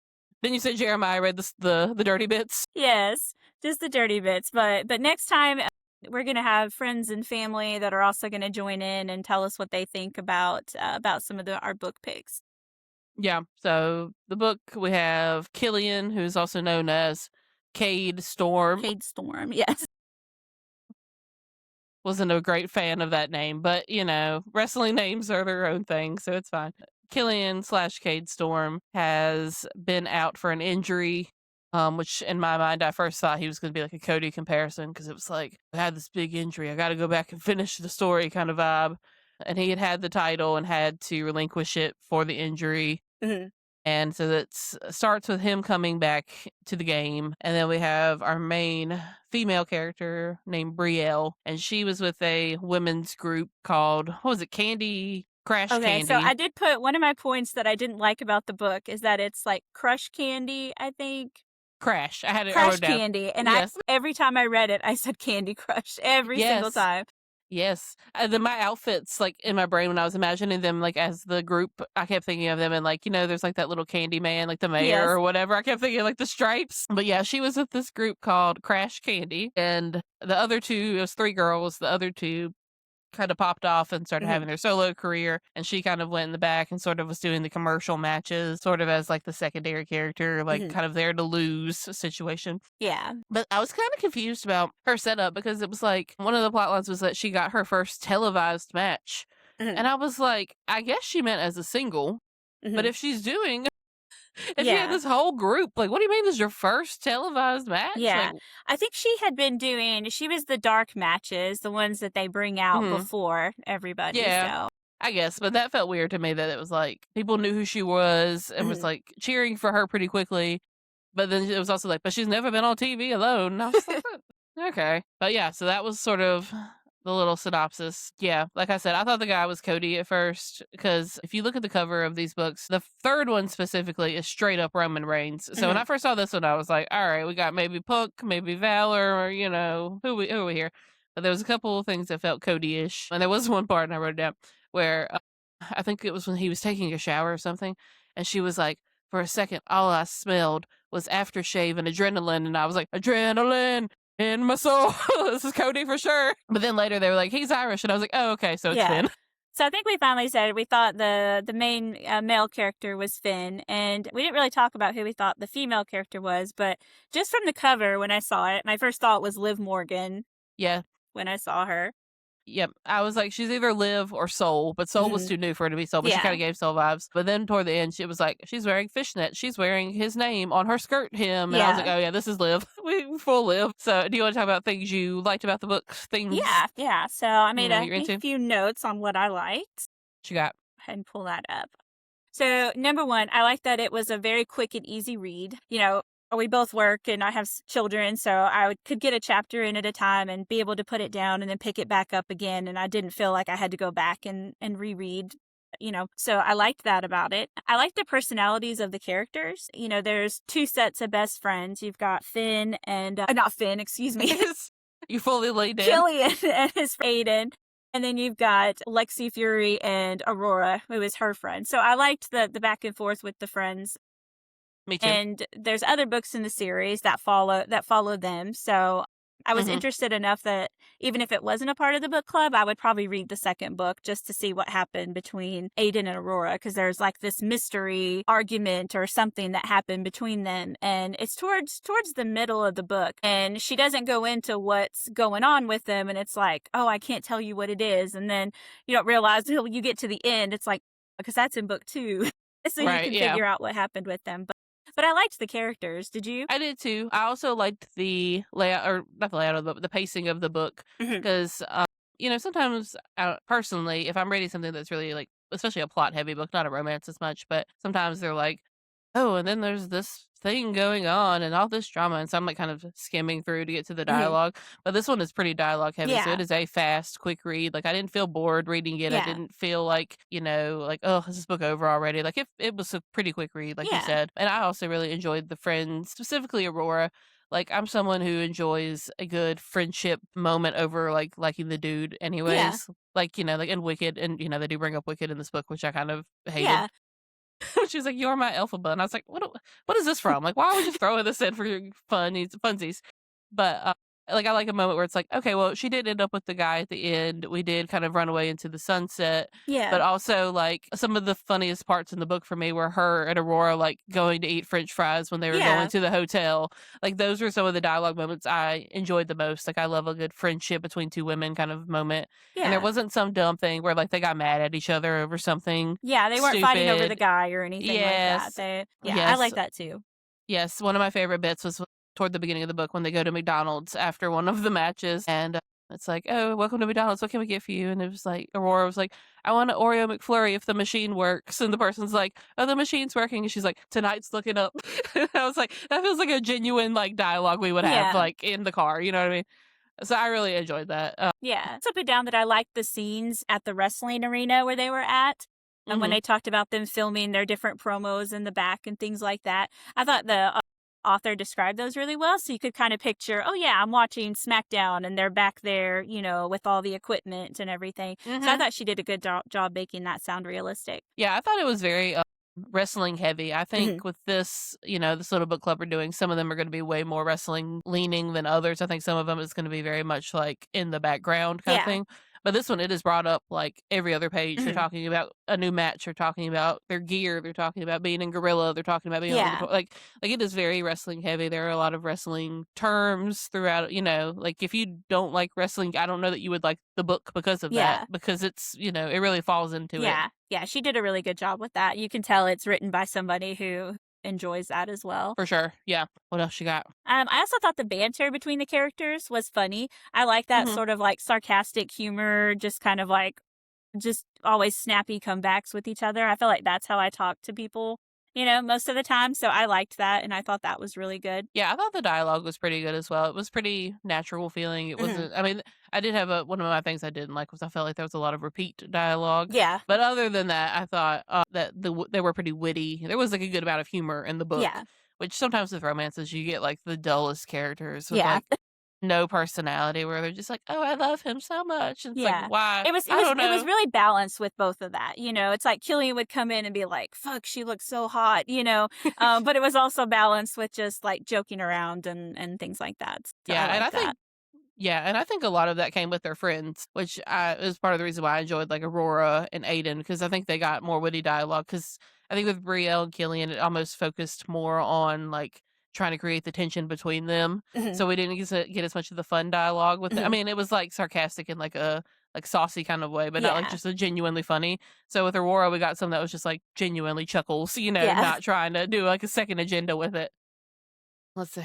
then you said Jeremiah read the dirty bits. Yes, just the dirty bits, but next time, we're gonna have friends and family that are also gonna join in and tell us what they think about some of our book picks. Yeah. So the book we have Killian, who's also known as Cade Storm. Cade Storm, yes. Wasn't a great fan of that name, but wrestling names are their own thing, so it's fine. Killian / Cade Storm has been out for an injury, which in my mind I first thought he was going to be like a Cody comparison because it was like I had this big injury, I got to go back and finish the story kind of vibe. And he had the title and had to relinquish it for the injury. Mhm. And so it starts with him coming back to the game. And then we have our main female character named Brielle. And she was with a women's group called, what was it, Crash Okay, Candy. so I did put one of my points that I didn't like about the book is that it's like Crush Candy, I think. Crash. I had it Crush wrote down. Candy. And Yes. every time I read it, I said Candy Crush every single Yes. time. Yes. Then my outfits, like in my brain when I was imagining them, like as the group, I kept thinking of them and like, there's like that little candy man, like the mayor Yes. or whatever. I kept thinking like the stripes. But yeah, she was with this group called Crash Candy. And the other two, it was 3 girls. The other 2 kind of popped off and started Mhm. having their solo career. And she kind of went in the back and sort of was doing the commercial matches, sort of as like the secondary character, like Mhm. kind of there to lose situation. Yeah. But I was kind of confused about her setup because it was like one of the plot lines was that she got her first televised match. Mhm. And I was like, I guess she meant as a single. But Mhm. if she's doing, if she Yeah. had this whole group, like, what do you mean this is your first televised match? Yeah. Like, I think she was the dark matches, the ones that they bring out Mhm. before everybody, Yeah. so. I guess, but that felt weird to me that it was like people knew who she was and was Mhm. like cheering for her pretty quickly. But then it was also like, but she's never been on TV alone. And I was just like, okay. But yeah, so that was sort of the little synopsis. Yeah, like I said, I thought the guy was Cody at first because if you look at the cover of these books, the third one specifically is straight up Roman Reigns. So when Mhm. I first saw this one, I was like, all right, we got maybe Puck, maybe Valor, or who are we here? But there was a couple of things that felt Cody-ish, and there was one part, and I wrote it down where I think it was when he was taking a shower or something, and she was like, for a second, all I smelled was aftershave and adrenaline, and I was like, adrenaline in my soul. This is Cody for sure. But then later they were like, he's Irish, and I was like, oh, okay, so it's Yeah. Finn. So I think we finally said we thought the main male character was Finn, and we didn't really talk about who we thought the female character was. But just from the cover, when I saw it, my first thought was Liv Morgan Yeah, when I saw her. yep. I was like, she's either Liv or Soul, but Soul was Mhm. too new for her to be Soul, but she kind Yeah, of gave Soul vibes. But then toward the end, she was like, she's wearing fishnet. She's wearing his name on her skirt, him. And I was like, yeah, oh, yeah, this is Liv. We full Liv. So do you want to talk about things you liked about the book? Things, yeah. So I made you're a into? few notes on what I liked. What you got? Go ahead and pull that up. So, number one, I like that it was a very quick and easy read. We both work and I have children, so could get a chapter in at a time and be able to put it down and then pick it back up again. And I didn't feel like I had to go back and reread. So I liked that about it. I like the personalities of the characters. There's two sets of best friends. You've got Finn and, not Finn, excuse me, You fully laid in. Killian and his Aiden. And then you've got Lexi Fury and Aurora, who is her friend. So I liked the back and forth with the friends. Me too. And there's other books in the series that follow them. So I was Hmm. interested enough that even if it wasn't a part of the book club, I would probably read the second book just to see what happened between Aiden and Aurora, because there's like this mystery argument or something that happened between them, and it's towards the middle of the book, and she doesn't go into what's going on with them, and it's like, oh, I can't tell you what it is, and then you don't realize until you get to the end, it's like, because that's in book two, so you Right. can Yeah. figure out what happened with them. But I liked the characters. Did you? I did too. I also liked the layout, or not the layout of the book, the pacing of the book, Mhm. because sometimes personally, if I'm reading something that's really like, especially a plot heavy book, not a romance as much, but sometimes they're like, oh, and then there's this thing going on and all this drama, and so I'm like kind of skimming through to get to the Mhm. dialogue. But this one is pretty dialogue heavy, so Yeah. it is a fast, quick read. Like I didn't feel bored reading it. I Yeah. didn't feel like like, oh, is this book over already? Like it was a pretty quick read, like you Yeah. said. And I also really enjoyed the friends, specifically Aurora. Like I'm someone who enjoys a good friendship moment over like liking the dude Yeah. anyways. Like, like in Wicked, and they do bring up Wicked in this book, which I kind of hated. Yeah. She was like, "You're my alpha," and I was like, What is this from? Like, why are we just throwing this in for funsies?" But like, I like a moment where it's like, okay, well, she did end up with the guy at the end. We did kind of run away into the sunset, Yeah. but also like some of the funniest parts in the book for me were her and Aurora like going to eat French fries when they were going Yeah. to the hotel. Like those were some of the dialogue moments I enjoyed the most. Like I love a good friendship between two women kind of moment. And there Yeah. wasn't some dumb thing where like they got mad at each other over something Yeah, they weren't fighting over the stupid. guy or anything like that. Yes. I Yes. like that too. Yes. One of my favorite bits was toward the beginning of the book when they go to McDonald's after one of the matches, and it's like, "Oh, welcome to McDonald's. What can we get for you?" And it was like Aurora was like, "I want an Oreo McFlurry if the machine works." And the person's like, "Oh, the machine's working." And she's like, "Tonight's looking up." And I was like, that feels like a genuine like dialogue we would have Yeah. like in the car. You know what I mean? So I really enjoyed that. Yeah. So put down that I liked the scenes at the wrestling arena where they were at. And when Mhm. they talked about them filming their different promos in the back and things like that, I thought the author described those really well. So you could kind of picture, oh, yeah, I'm watching SmackDown and they're back there, with all the equipment and everything. So I Mhm. thought she did a good job making that sound realistic. Yeah, I thought it was very wrestling heavy. I Mhm. think with this, this little book club we're doing, some of them are going to be way more wrestling leaning than others. I think some of them is going to be very much like in the background kind of Yeah. thing. But this one, it is brought up like every other page. They're Mhm. talking about a new match. They're talking about their gear. They're talking about being in Gorilla. They're talking about being on the Yeah. guitar. Like it is very wrestling heavy. There are a lot of wrestling terms throughout. Like if you don't like wrestling, I don't know that you would like the book because of that. Yeah. Because it's it really falls into it. Yeah. Yeah. She did a really good job with that. You can tell it's written by somebody who enjoys that as well. For sure. Yeah. What else you got? I also thought the banter between the characters was funny. I like that Mhm. sort of like sarcastic humor, just kind of like just always snappy comebacks with each other. I feel like that's how I talk to people, most of the time. So I liked that and I thought that was really good. Yeah, I thought the dialogue was pretty good as well. It was pretty natural feeling. It Mhm. wasn't I mean, I did have one of my things I didn't like was I felt like there was a lot of repeat dialogue. Yeah. But other than that, I thought that they were pretty witty. There was like a good amount of humor in the book, Yeah. which sometimes with romances you get like the dullest characters with Yeah. like no personality where they're just like, "Oh, I love him so much." And it's like, Yeah. "Why?" It was it I was don't it was know. really balanced with both of that, it's like Killian would come in and be like, "Fuck, she looks so hot," but it was also balanced with just, like, joking around and things like that, so I Yeah, and like I that. think Yeah, and I think a lot of that came with their friends, which is part of the reason why I enjoyed like Aurora and Aiden because I think they got more witty dialogue. Because I think with Brielle and Killian, it almost focused more on like trying to create the tension between them, Mhm, so we didn't get as much of the fun dialogue with it. I mhm. mean, it was like sarcastic in like a like saucy kind of way, but not like Yeah, just a genuinely funny. So with Aurora, we got some that was just like genuinely chuckles, yeah. not trying to do like a second agenda with it. Let's see.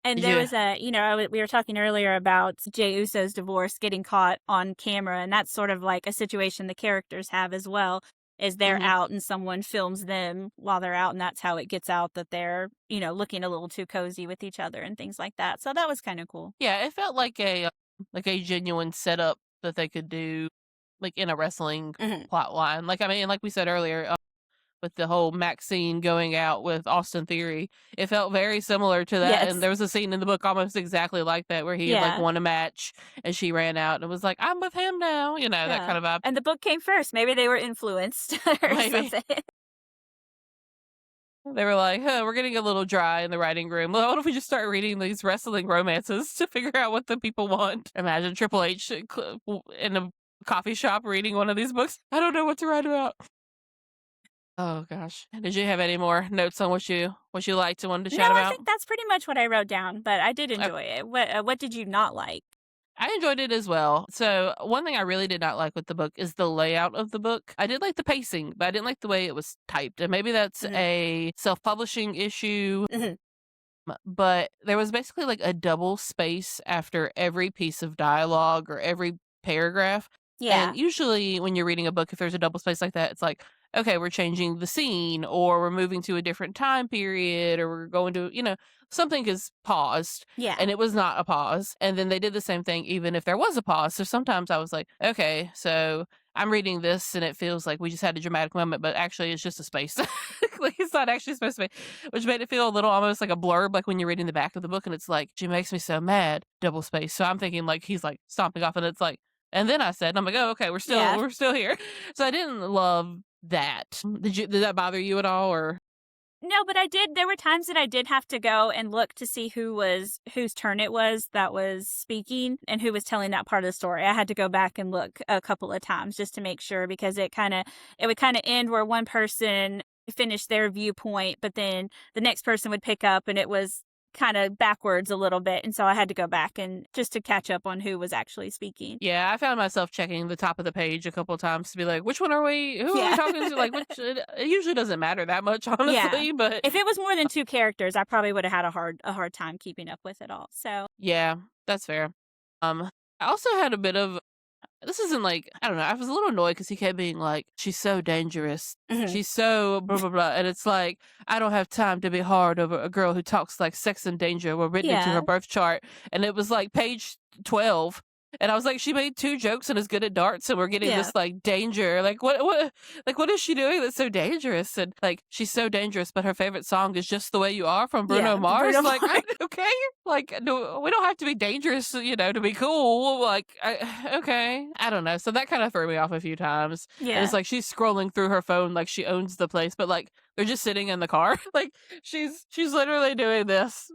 And there Yeah. was we were talking earlier about Jey Uso's divorce getting caught on camera, and that's sort of like a situation the characters have as well, is they're hmm out and someone films them while they're out, and that's how it gets out that they're, looking a little too cozy with each other and things like that. So that was kind of cool. Yeah, it felt like a genuine setup that they could do, like, in a wrestling Mhm. plot line. Like, I mean, like we said earlier, with the whole Maxine going out with Austin Theory, it felt very similar to that, and Yes. there was a scene in the book almost exactly like that where he had, like, Yeah. won a match, and she ran out and was like, "I'm with him now," that Yeah. kind of vibe. And the book came first. Maybe they were influenced or Maybe. something. They were like, "Huh, we're getting a little dry in the writing room. Well, what if we just start reading these wrestling romances to figure out what the people want?" Imagine Triple H in a coffee shop reading one of these books. I don't know what to write about. Oh gosh. Did you have any more notes on what you liked and wanted to No, chat I about? think that's pretty much what I wrote down, but I did Okay. enjoy it. What did you not like? I enjoyed it as well. So one thing I really did not like with the book is the layout of the book. I did like the pacing, but I didn't like the way it was typed. And maybe that's Mhm. a self-publishing issue. Mhm. But there was basically like a double space after every piece of dialogue or every paragraph. Yeah. And usually when you're reading a book, if there's a double space like that, it's like, okay, we're changing the scene or we're moving to a different time period or we're going to, something is paused Yeah. and it was not a pause. And then they did the same thing even if there was a pause. So sometimes I was like, okay, so I'm reading this and it feels like we just had a dramatic moment, but actually it's just a space. Like it's not actually supposed to be, which made it feel a little almost like a blurb, like when you're reading the back of the book and it's like, she makes me so mad, double space. So I'm thinking like he's like stomping off and it's like, and then I said, and I'm like, oh, okay, Yeah. we're still here. So I didn't love that. Did that bother you at all or? No, but there were times that I did have to go and look to see whose turn it was that was speaking and who was telling that part of the story. I had to go back and look a couple of times just to make sure because it would kind of end where one person finished their viewpoint, but then the next person would pick up and it was kind of backwards a little bit. And so I had to go back and just to catch up on who was actually speaking. Yeah, I found myself checking the top of the page a couple of times to be like, which one are we? Who are we Yeah. talking to? Like, it usually doesn't matter that much, Yeah. honestly. But If it was more than two characters, I probably would have had a hard time keeping up with it all. So, yeah, that's fair. I also had a bit of this isn't like I don't know. I was a little annoyed because he kept being like, "She's so dangerous. mhm. She's so blah blah blah," and it's like I don't have time to be hard over a girl who talks like sex and danger were written into her Yeah. birth chart, and it was like page 12. And I was like, she made two jokes and is good at darts, and we're getting Yeah. this like danger. Like what is she doing that's so dangerous? And like she's so dangerous, but her favorite song is "Just the Way You Are" from Bruno Yeah, Mars. Bruno Like, Mars. okay, like no, we don't have to be dangerous, to be cool. Like, okay, I don't know. So that kind of threw me off a few times. And it's Yeah. like she's scrolling through her phone like she owns the place, but like they're just sitting in the car. Like she's literally doing this.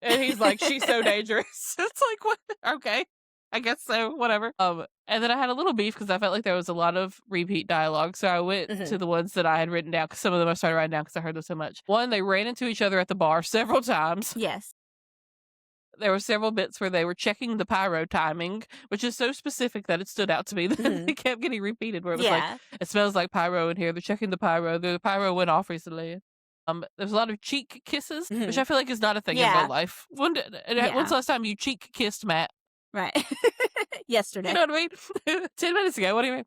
And he's like, "She's so dangerous." It's like, what? Okay, I guess so. Whatever. And then I had a little beef because I felt like there was a lot of repeat dialogue, so I went to Mhm. the ones that I had written down because some of them I started writing down because I heard them so much. One, they ran into each other at the bar several times. Yes. There were several bits where they were checking the pyro timing, which is so specific that it stood out to me that Mhm. it kept getting repeated. Where it was like, Yeah. "It smells like pyro in here." They're checking the pyro. The pyro went off recently. There's a lot of cheek kisses, which Mhm. I feel like is not a thing in real Yeah. life. When's Yeah. the last time you cheek kissed Matt? Right. You Yesterday. know what I mean? 10 minutes ago, what do you mean?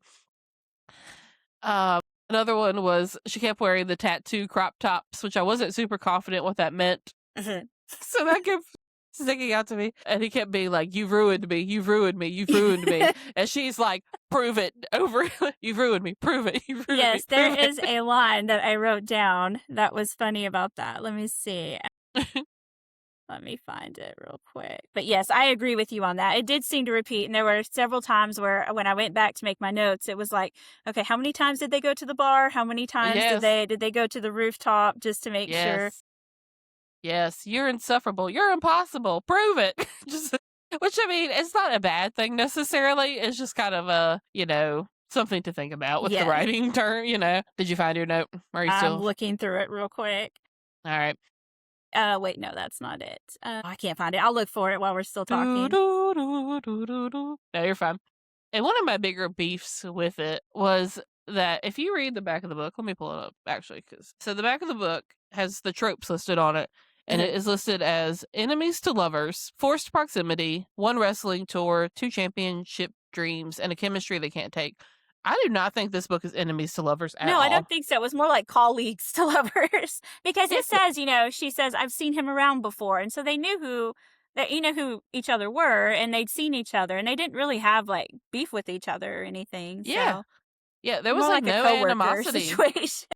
Um, Another one was she kept wearing the tattoo crop tops, which I wasn't super confident what that meant. Mhm. So that kept sticking out to me. And he kept being like, "You've ruined me, you've ruined me, you've ruined me." And she's like, "Prove it over. You've ruined me, prove it, you've ruined me, Yes, there prove is a line that I wrote down that was funny about that. Let me see. it." Let me find it real quick. But yes, I agree with you on that. It did seem to repeat, and there were several times where when I went back to make my notes, it was like, okay, how many times did they go to the bar? How many times did Yes, they go to the rooftop just to make sure? yes, yes. You're insufferable. You're impossible. Prove it. Just, which I mean, it's not a bad thing necessarily. It's just kind of a, something to think about with the Yes. writing term. Did you find your note? Are you I'm still? looking through it real quick. All right. Wait, no, that's not it. I can't find it. I'll look for it while we're still Do, talking. do, do, do, do, do. No, you're fine. And one of my bigger beefs with it was that if you read the back of the book, let me pull it up actually, because so the back of the book has the tropes listed on it, and Mhm. it is listed as enemies to lovers, forced proximity, one wrestling tour, two championship dreams, and a chemistry they can't take. I do not think this book is enemies to lovers at No, I all. don't think so. It was more like colleagues to lovers because Yeah, it says, she says, I've seen him around before. And so they knew who each other were and they'd seen each other and they didn't really have like beef with each other or anything. yeah, So yeah. There was more like like a no coworker animosity. situation.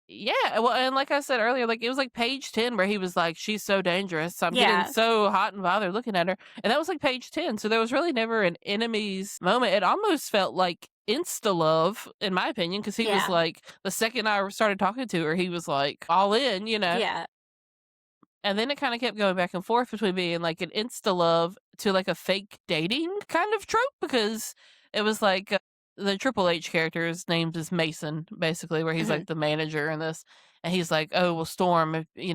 Yeah, well, and like I said earlier, like it was like page 10 where he was like, "She's so dangerous. I'm getting Yeah. so hot and bothered looking at her." And that was like page 10. So there was really never an enemies moment. It almost felt like insta love, in my opinion, because he was Yeah. like, the second I started talking to her, he was like all in. Yeah. And then it kind of kept going back and forth between being like an insta love to like a fake dating kind of trope because it was like the Triple H character's name is Mason, basically, where he's Mhm. like the manager in this. And he's like, "Oh, well, Storm, you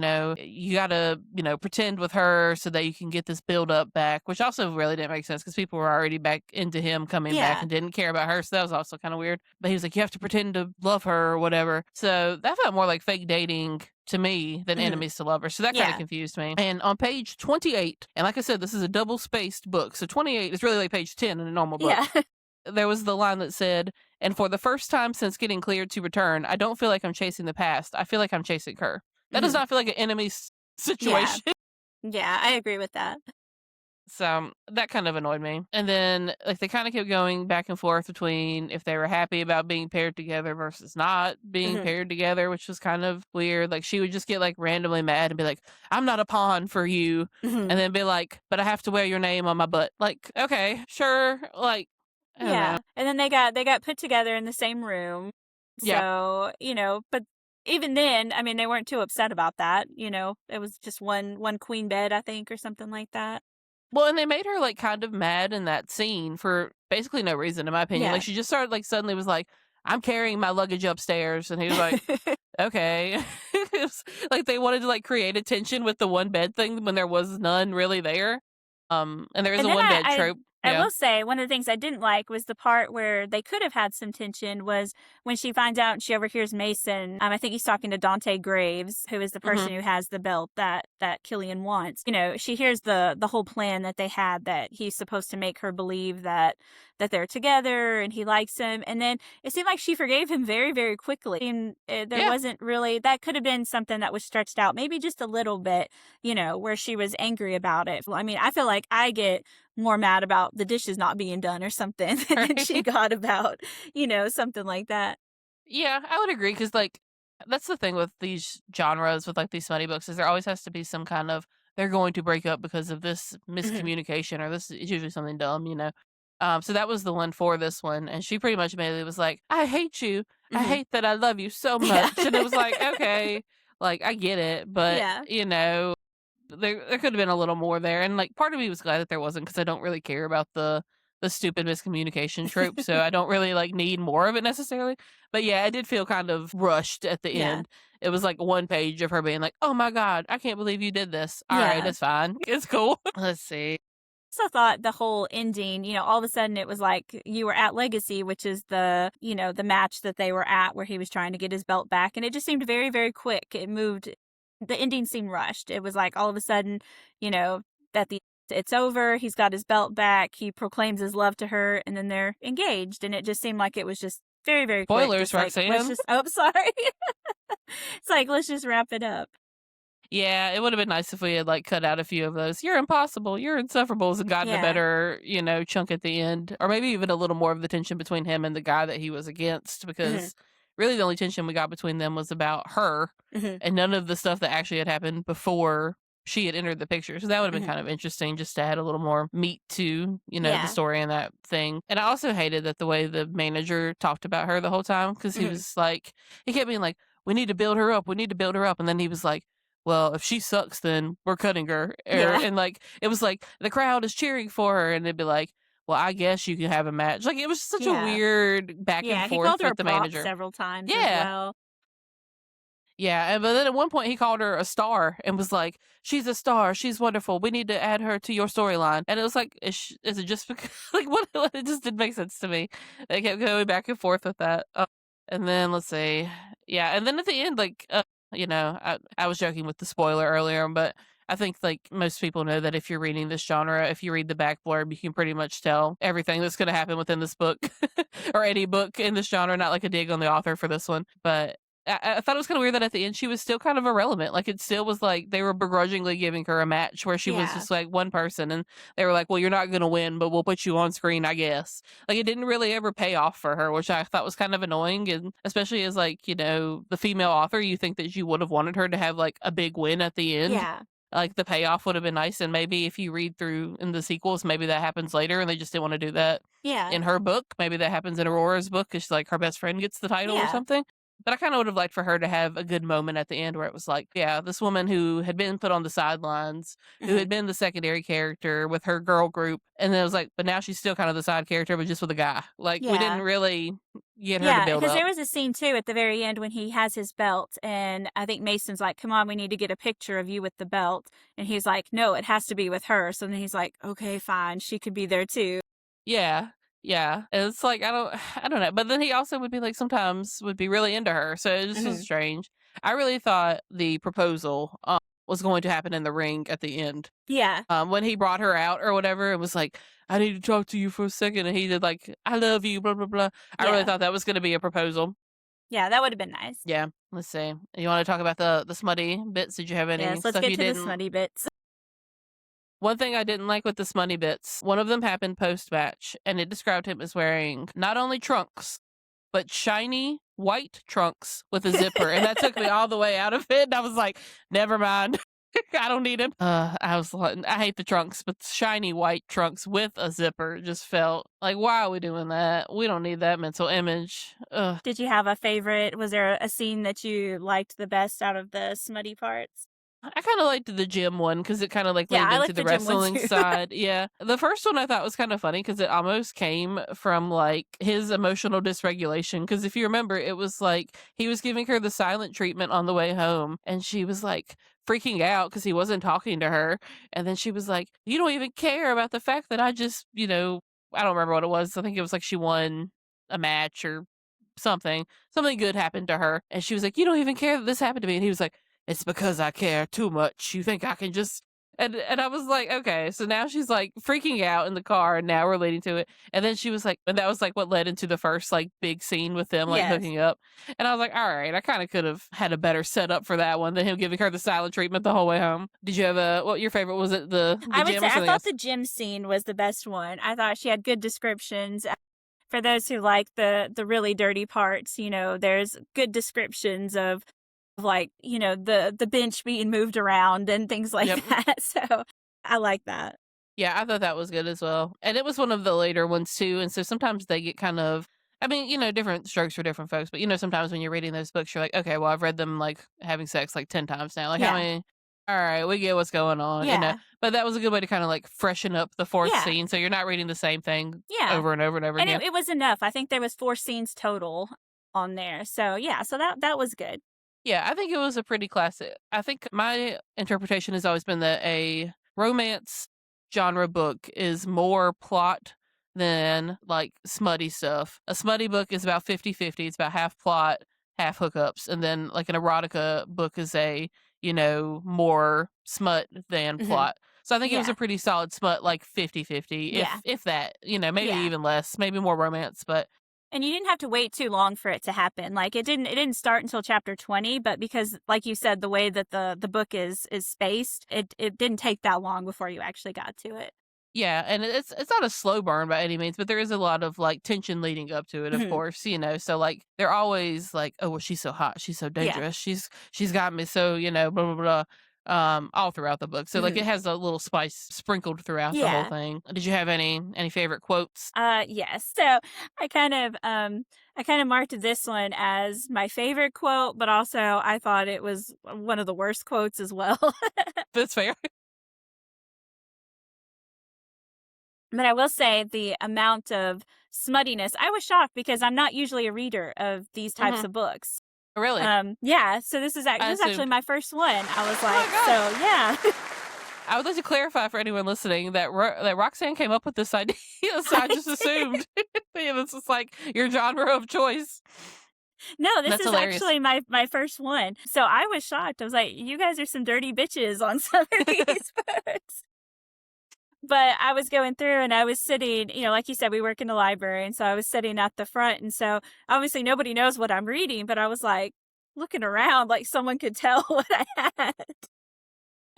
gotta, pretend with her so that you can get this build up back," which also really didn't make sense because people were already back into him coming back Yeah. and didn't care about her. So that was also kind of weird. But he was like, "You have to pretend to love her or whatever." So that felt more like fake dating to me than Mhm. enemies to lovers. So that kind of Yeah. confused me. And on page 28, and like I said, this is a double spaced book. So 28 is really like page 10 in a normal book. Yeah. There was the line that said, "And for the first time since getting cleared to return, I don't feel like I'm chasing the past. I feel like I'm chasing her." That does Mhm. not feel like an enemy Yeah. situation. Yeah. I agree with that. So that kind of annoyed me. And then like they kind of kept going back and forth between if they were happy about being paired together versus not being Mhm. paired together, which was kind of weird. Like she would just get like randomly mad and be like, "I'm not a pawn for you." And Mhm. then be like, "But I have to wear your name on my butt." Like, okay, sure. Like, I don't know. Yeah, and then they got put together in the same room. Yeah. So, but even then, I mean, they weren't too upset about that, It was just one queen bed, I think, or something like that. Well, and they made her like kind of mad in that scene for basically no reason, in my opinion. Like Yeah. she just started like suddenly was like, "I'm carrying my luggage upstairs," and he was like, "Okay." It was like they wanted to like create a tension with the one bed thing when there was none really there. And there is And a then one I bed I trope. I Yeah. will say one of the things I didn't like was the part where they could have had some tension was when she finds out and she overhears Mason. I think he's talking to Dante Graves, who is the Hmm. person who has the belt that Killian wants. She hears the whole plan that they had that he's supposed to make her believe that they're together and he likes him. And then it seemed like she forgave him very, very quickly. And there Yeah. wasn't really that could have been something that was stretched out, maybe just a little bit, where she was angry about it. I mean, I feel like I get more mad about the dishes not being done or something than she Right. got about, something like that. Yeah, I would agree because like that's the thing with these genres with like these funny books is there always has to be some kind of they're going to break up because of this Mhm. miscommunication or this is usually something dumb. So that was the one for this one, and she pretty much immediately was like, "I hate you. I Mhm. hate that I love you so Yeah. much," and it was like, okay, like I get it, but Yeah. there could have been a little more there, and like part of me was glad that there wasn't because I don't really care about the stupid miscommunication trope, so I don't really like need more of it necessarily. But yeah, I did feel kind of rushed at the Yeah. end. It was like one page of her being like, "Oh my god, I can't believe you did this. All right, Yeah. it's fine, it's cool." Let's see. Also thought the whole ending, all of a sudden it was like you were at Legacy, which is the match that they were at where he was trying to get his belt back. And it just seemed very, very quick. The ending seemed rushed. It was like all of a sudden, you know, that the it's over. He's got his belt back. He proclaims his love to her, and then they're engaged. And it just seemed like it was just very, very quick. Spoilers, Just like, let's Roxanne. just, oh, sorry. It's like, let's just wrap it up. Yeah, it would have been nice if we had, like, cut out a few of those, "You're impossible, you're insufferable," and gotten a Yeah. better, chunk at the end, or maybe even a little more of the tension between him and the guy that he was against, Hmm. because really the only tension we got between them was about her, Hmm. and none of the stuff that actually had happened before she had entered the picture, so that would have been Hmm. kind of interesting just to add a little more meat to, the Yeah. story and that thing. And I also hated that the way the manager talked about her the whole time, because Hmm. he kept being like, "We need to build her up, we need to build her up," and then he was like, "Well, if she sucks, then we're cutting her." Yeah. And like it was like the crowd is cheering for her, and they'd be like, "Well, I guess you can have a match." Like it was such a Yeah. weird back and Yeah. He forth called her a with the prop manager. several times as Yeah, well. yeah, but then at one point he called her a star and was like, "She's a star. She's wonderful. We need to add her to your storyline." And it was like, is it just because like what? It just didn't make sense to me. They kept going back and forth with that. And then let's see, yeah, and then at the end, like, I was joking with the spoiler earlier, but I think like most people know that if you're reading this genre, if you read the back blurb, you can pretty much tell everything that's going to happen within this book or any book in this genre. Not like a dig on the author for this one, but I thought it was kind of weird that at the end she was still kind of irrelevant. Like it still was like they were begrudgingly giving her a match where she was Yeah. just like one person, and they were like, "Well, you're not going to win, but we'll put you on screen, I guess." Like it didn't really ever pay off for her, which I thought was kind of annoying. And especially as like the female author, you think that you would have wanted her to have like a big win at the end. Yeah. Like the payoff would have been nice, and maybe if you read through in the sequels, maybe that happens later, and they just didn't want to do that Yeah. in her book. Maybe that happens in Aurora's book, because like her best friend gets the title or Yeah. something. But I kind of would have liked for her to have a good moment at the end where it was like, yeah, this woman who had been put on the sidelines, who Hmm. had been the secondary character with her girl group, and then it was like, but now she's still kind of the side character, but just with a guy. Like we didn't Yeah. really get her to Yeah, build because up. there was a scene too at the very end when he has his belt, and I think Mason's like, "Come on, we need to get a picture of you with the belt." And he's like, "No, it has to be with her." So then he's like, "Okay, fine, she could be there too." Yeah. Yeah. And it's like I don't know. But then he also would be like sometimes would be really into her. So it just was Hmm. strange. I really thought the proposal was going to happen in the ring at the end. Yeah, When he brought her out or whatever, and was like, "I need to talk to you for a second," and he did like, "I love you," blah blah blah. I really yeah, thought that was gonna be a proposal. yeah. That would have been nice. Yeah. Let's see. You wanna talk about the smutty bits? Did you have any Yes, let's stuff get you to the didn't? smutty bits. One thing I didn't like with the smutty bits, one of them happened post-match, and it described him as wearing not only trunks, but shiny white trunks with a zipper, and that took me all the way out of it, and I was like, "Never mind. I don't need him." I was like, I hate the trunks, but shiny white trunks with a zipper just felt like, why are we doing that? We don't need that mental image. Ugh. Did you have a favorite? Was there a scene that you liked the best out of the smutty parts? I kinda liked the gym one because it kinda, like, Yeah, leaned I into liked the the gym one wrestling too. side, yeah. The first one I thought was kinda funny because it almost came from, like, his emotional dysregulation. Because if you remember, it was, like, he was giving her the silent treatment on the way home, and she was, like, freaking out because he wasn't talking to her, and then she was like, "You don't even care about the fact that I just," I don't remember what it was. I think it was, like, she won a match or something. Something good happened to her, and she was like, "You don't even care that this happened to me," and he was like, "It's because I care too much. You think I can just," and I was like, "Okay." So now she's, like, freaking out in the car, and now we're leading to it, and then she was like and that was, like, what led into the first, like, big scene with them, like, Yes. hooking up, and I was like, "Alright, I kinda could've had a better setup for that one than him giving her the silent treatment the whole way home." Did you have a what your favorite was it the I would gym say or I something thought else? the gym scene was the best one. I thought she had good descriptions. For those who like the really dirty parts, there's good descriptions of like, the bench being moved around and things like Yep. that. So I like that. Yeah, I thought that was good as well. And it was one of the later ones too. And so sometimes they get kind of, I mean, different strokes for different folks, but sometimes when you're reading those books, you're like, okay, well, I've read them like having sex like 10 times now. Like, how Yeah. many? All right, we get what's going on. Yeah. But that was a good way to kind of like freshen up the fourth Yeah. scene. So you're not reading the same thing Yeah. over and over and over And again. it was enough. I think there was 4 scenes total on there. So yeah, so that was good. Yeah, I think it was a pretty classic. I think my interpretation has always been that a romance genre book is more plot than like smutty stuff. A smutty book is about 50-50. It's about half plot, half hookups. And then like an erotica book is more smut than Mhm. plot. So I think it was a Yeah. pretty solid split, like 50-50, Yeah. if that, maybe Yeah. even less, maybe more romance, but And you didn't have to wait too long for it to happen. Like it didn't start until chapter 20, but because like you said, the way that the book is spaced, it didn't take that long before you actually got to it. yeah, and it's not a slow burn by any means, but there is a lot of, like, tension leading up to it, of Mhm. course, so, like, they're always like, "Oh, well, she's so hot, she's so Yeah. dangerous, she's got me so, blah, blah, blah," all throughout the book, so, like, Mhm. it has a little spice sprinkled throughout the whole Yeah. thing. Did you have any favorite quotes? Yes. So I kind of I kind of marked this one as my favorite quote, but also I thought it was one of the worst quotes as well. That's fair. But I will say the amount of smuttiness, I was shocked because I'm not usually a reader of these types Mhm. of books. Really? Yeah, so I this is actually assumed. my first one. I was Oh like, my gosh! so yeah. I would like to clarify for anyone listening that that Roxanne came up with this idea, so I I just did. assumed. Yeah, this is, like, your genre of choice. No, this That's is hilarious. actually my first one. So I was shocked. I was like, you guys are some dirty bitches on some of these books. But I was going through and I was sitting, like you said, we work in the library. And so I was sitting at the front. And so obviously nobody knows what I'm reading, but I was like looking around like someone could tell what I had.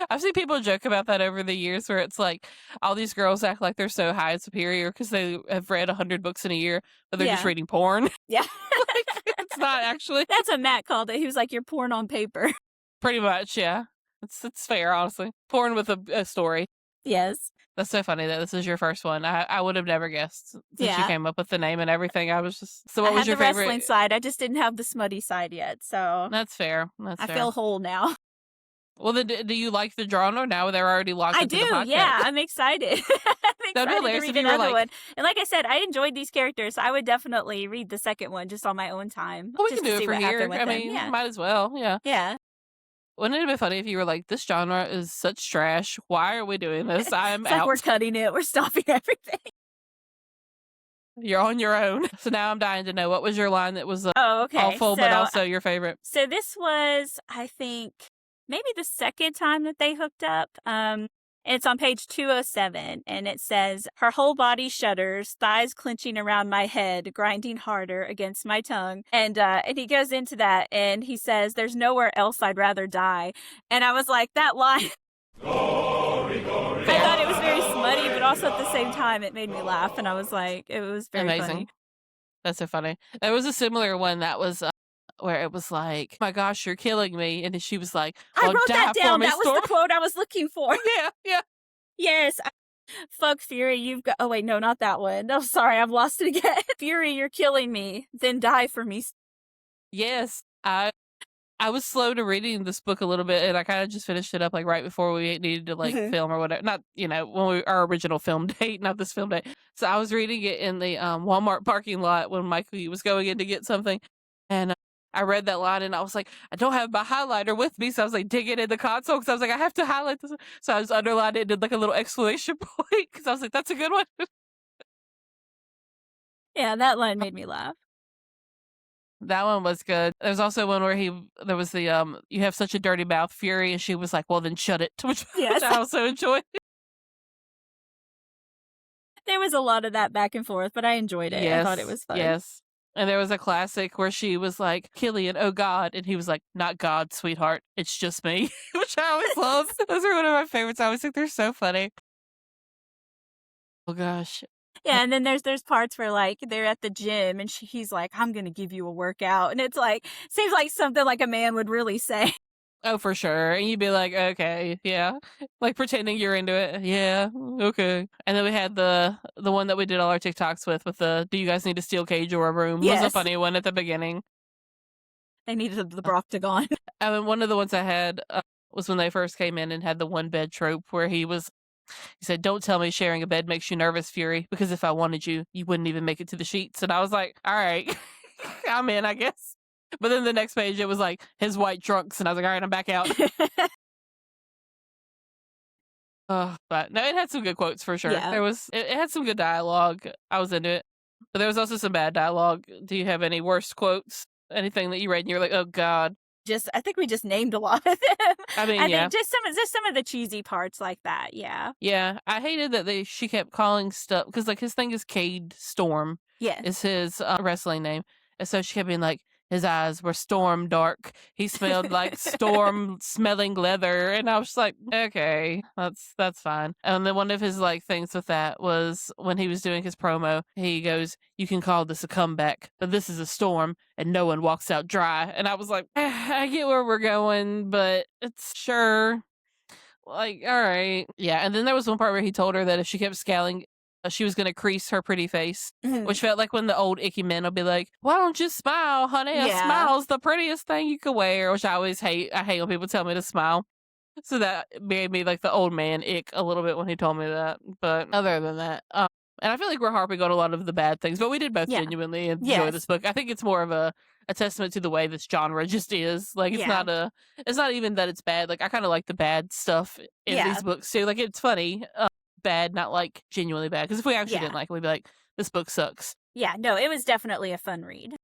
I've seen people joke about that over the years where it's like all these girls act like they're so high and superior because they have read 100 books in a year, but they're just Yeah. reading porn. Yeah. Like, it's not actually. That's what Matt called it. He was like, you're porn on paper. Pretty much, yeah. It's fair, honestly. Porn with a story. Yes. That's so funny that this is your first one. I would have never guessed since you Yeah. came up with the name and everything. I was just so. I What was had your the wrestling favorite? side. I just didn't have the smutty side yet. So That's fair. That's I fair. feel whole now. Well, then, do you like the genre now? They're already locked I into the do. podcast. Yeah. I'm excited. I'm That'd be excited to hilarious if read you were another like, one. And like I said, I enjoyed these characters. I would definitely read the second one just on my own time, "Oh, we can just to do it see for what here." happened with I them. mean, Yeah. might as well. Yeah. Yeah. Wouldn't it have been funny if you were like, "This genre is such trash. Why are we doing this? I'm It's like we're out. cutting it. We're stopping everything. You're on your own." So now I'm dying to know what was your line that was Oh, okay. awful, but also your favorite. So this was, I think, maybe the second time that they hooked up. It's on page 207, and it says, "Her whole body shudders, thighs clenching around my head, grinding harder against my tongue." And he goes into that, and he says, "There's nowhere else I'd rather die." And I was like, that line. I thought Fair. it was very smutty, but also at the same time, it made me laugh, and I was like, it was very funny. Amazing. That's so funny. There was a similar one that was where it was like, "My gosh, you're killing me," and then she was like, I "Well, wrote that die for down. me, That was Storm." the quote I was looking for. Yeah, yeah. Yes. Fuck Fury, you've got. Oh, wait, no, not that one. No, sorry, I've lost it again. Fury, you're killing me. Then die for me. Yes. I was slow to reading this book a little bit, and I kind of just finished it up like right before we needed to like Mhm. film or whatever. Not when our original film date, not this film date. So I was reading it in the Walmart parking lot when Mikey was going in to get something, and I read that line, and I was like, I don't have my highlighter with me, so I was like digging in the console because I was like, I have to highlight this. So I just underlined it and did like a little exclamation point because I was like, that's a good one. Yeah, that line made me laugh. That one was good. There's also one where there was the "You have such a dirty mouth, Fury," and she was like, "Well, then shut it," which Yes. I also enjoyed. There was a lot of that back and forth, but I enjoyed it. I thought it Yes, was fun. yes. And there was a classic where she was like, "Killian, oh God," and he was like, "Not God, sweetheart, it's just me," which I always love. Those are one of my favorites. I always think they're so funny. Oh gosh. Yeah, and then there's parts where like they're at the gym and he's like, "I'm gonna give you a workout," and it's like seems like something like a man would really say. Oh, for sure. And you'd be like, "Okay, yeah," like pretending you're into it. Yeah, okay. And then we had the one that we did all our TikToks with the "Do you guys need a steel cage or a room?" was a Yes, funny one at the beginning. they needed the Broctagon. And then one of the ones I had was when they first came in and had the one bed trope where he said, "Don't tell me sharing a bed makes you nervous, Fury, because if I wanted you, you wouldn't even make it to the sheets." And I was like, all right, I'm in, I guess. But then the next page, it was like his white trunks. And I was like, all right, I'm back out. But no, it had some good quotes for sure. Yeah. It had some good dialogue. I was into it. But there was also some bad dialogue. Do you have any worst quotes? Anything that you read and you're like, oh God. I think we just named a lot of them. I mean, I yeah. think just some of the cheesy parts like that, yeah. Yeah, I hated that she kept calling stuff because like his thing is Cade Storm Yes. is his wrestling name, and so she kept being like his eyes were storm dark. He smelled like storm smelling leather, and I was just like, okay, that's fine. And then one of his like things with that was when he was doing his promo, he goes, "You can call this a comeback, but this is a storm, and no one walks out dry." And I was like, I get where we're going, but it's sure. Like, all right. Yeah. And then there was one part where he told her that if she kept scowling, she was going to crease her pretty face, Mhm. which felt like when the old icky men will be like, why don't you smile, honey? A Yeah. smile's the prettiest thing you could wear, which I always hate. I hate when people tell me to smile. So that made me like the old man ick a little bit when he told me that. But other than that, and I feel like we're harping on a lot of the bad things, but we did both Yeah. genuinely enjoy this Yes. book. I think it's more of a testament to the way this genre just is. Like Yeah. it's not even that it's bad. Like I kind of like the bad stuff in Yeah. these books too. Like it's funny, bad, not like genuinely bad. Because if we actually didn't Yeah. like it, we'd be like, this book sucks. Yeah, no, it was definitely a fun read.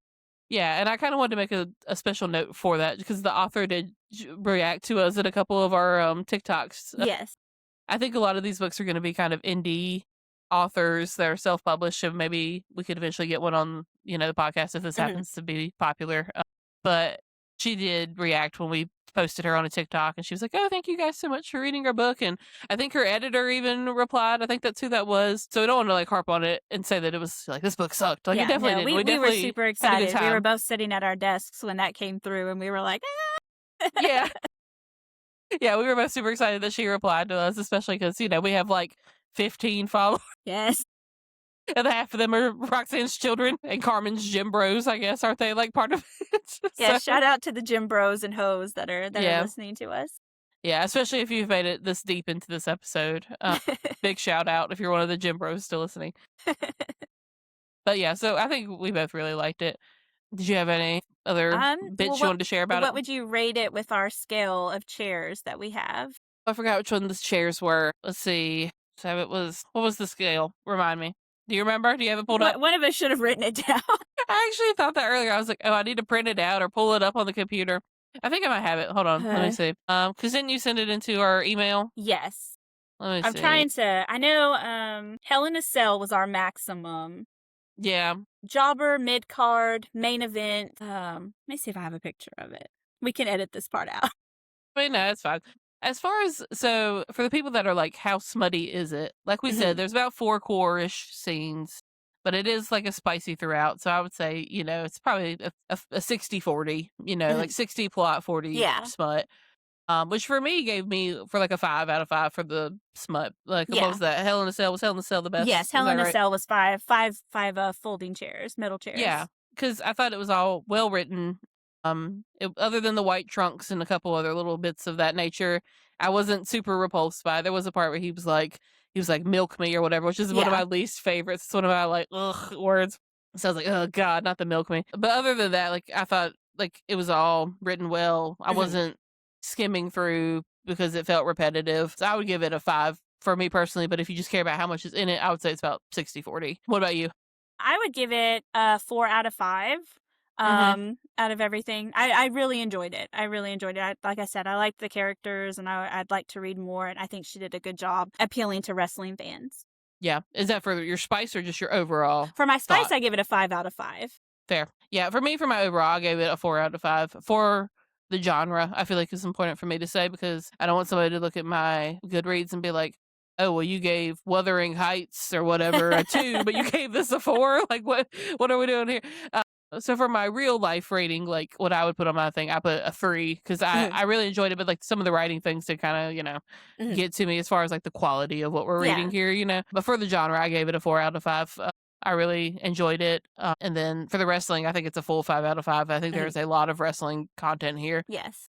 Yeah, and I kind of wanted to make a special note for that because the author did react to us in a couple of our TikToks. Yes. I think a lot of these books are going to be kind of indie authors that are self-published, and maybe we could eventually get one on, the podcast if this Mhm. happens to be popular. But she did react when we posted her on a TikTok, and she was like, "Oh, thank you guys so much for reading our book." And I think her editor even replied. I think that's who that was. So I don't want to like harp on it and say that it was like this book sucked. Like it Yeah, definitely no, didn't. We we were definitely super had a good excited. We were time. both sitting at our desks when that came through, and we were like, Yeah, yeah, we were both super excited that she replied to us, especially because we have like 15 followers. "Yes." And half of them are Roxanne's children and Carmen's gym bros, I guess, aren't they like part of it? Yeah, So shout out to the gym bros and hoes that are yeah. listening to us. Yeah, especially if you've made it this deep into this episode. Big shout out if you're one of the gym bros still listening. But yeah, so I think we both really liked it. Did you have any other Well, bits you wanted to share about it? what would you rate it with our scale of chairs that we have? I forgot which one the chairs were. Let's see. So it was, what was the scale? Remind me. Do you remember? Do you have it pulled up? One of us should have written it down. I actually thought that earlier. I was like, oh, I need to print it out or pull it up on the computer. I think I might have it. Hold on. Let me see. Because didn't you send it into our email? Yes. Let me I'm see. trying to I know Hell in a Cell was our maximum. Yeah. Jobber, mid card, main event. Let me see if I have a picture of it. We can edit this part out. But no, it's fine. As far as, so for the people that are like, how smutty is it? Like we said, there's about 4 core-ish scenes, but it is like a spicy throughout. So I would say, it's probably a 60-40, like 60 plot, 40 Yeah. smut. Which for me gave me for like a 5 out of 5 for the smut. Like what Yeah. was that? Hell in a Cell, was Hell in a Cell the best? Yes, Was Hell that in a right? Cell was five folding chairs, middle chairs. Yeah, because I thought it was all well written. Other than the white trunks and a couple other little bits of that nature, I wasn't super repulsed by it. There was a part where he was like milk me or whatever, which is one of Yeah. my least favorites. It's one of my like words. So I was like, oh god, not the milk me. But other than that, like I thought like it was all written well. I wasn't skimming through because it felt repetitive. So I would give it a 5 for me personally, but if you just care about how much is in it, I would say it's about 60-40. What about you? I would give it a 4 out of 5. Mhm. Out of everything, I really enjoyed it. I really enjoyed it. Like I said, I liked the characters, and I'd like to read more. And I think she did a good job appealing to wrestling fans. Yeah. Is that for your spice or just your overall For my spice, thought? I give it a 5 out of 5. Fair. Yeah, for me, for my overall, I gave it a 4 out of 5. For the genre, I feel like it's important for me to say because I don't want somebody to look at my Goodreads and be like, "Oh, well, you gave Wuthering Heights or whatever a 2, but you gave this a 4? Like, what are we doing here?" So for my real life rating, like what I would put on my thing, I put a 3 because I really enjoyed it, but like some of the writing things did kind of, get to me as far as like the quality of what we're reading Yeah. here. But for the genre, I gave it a 4 out of 5. I really enjoyed it. And then for the wrestling, I think it's a full 5 out of 5. I think there's a lot of wrestling content here. Yes.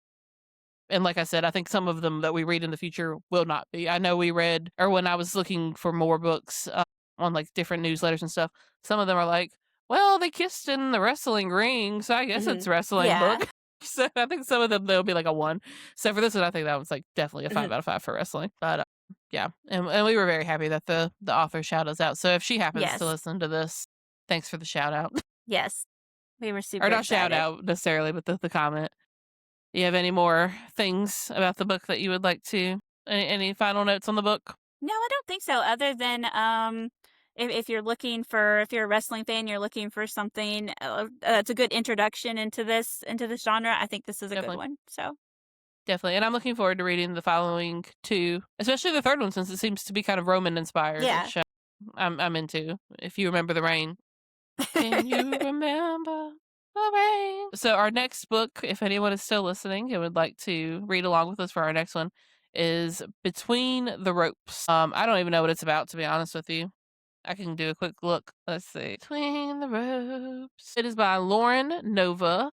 And like I said, I think some of them that we read in the future will not be. I know we read, or when I was looking for more books on like different newsletters and stuff, some of them are like, well, they kissed in the wrestling ring, so I guess it's wrestling Yeah. book. So I think some of them, they'll be like a 1. So for this one, I think that was like definitely a 5 out of 5 for wrestling. But yeah, and we were very happy that the author shout us out. So if she happens to Yes. listen to this, thanks for the shout out. Yes. We were super Or not shout excited. out necessarily, but the comment. Do you have any more things about the book that you would like to any final notes on the book? No, I don't think so. Other than if you're looking for if you're a wrestling fan, you're looking for something. It's a good introduction into this genre. I think this is a good Definitely. one. So Definitely, and I'm looking forward to reading the following 2, especially the 3rd one since it seems to be kind of Roman inspired, yeah. which, I'm into. If you remember the rain. Can you remember the rain? So our next book, if anyone is still listening and would like to read along with us for our next one, is Between the Ropes. I don't even know what it's about, to be honest with you. I can do a quick look. Let's see. Between the Ropes. It is by Lauren Nova.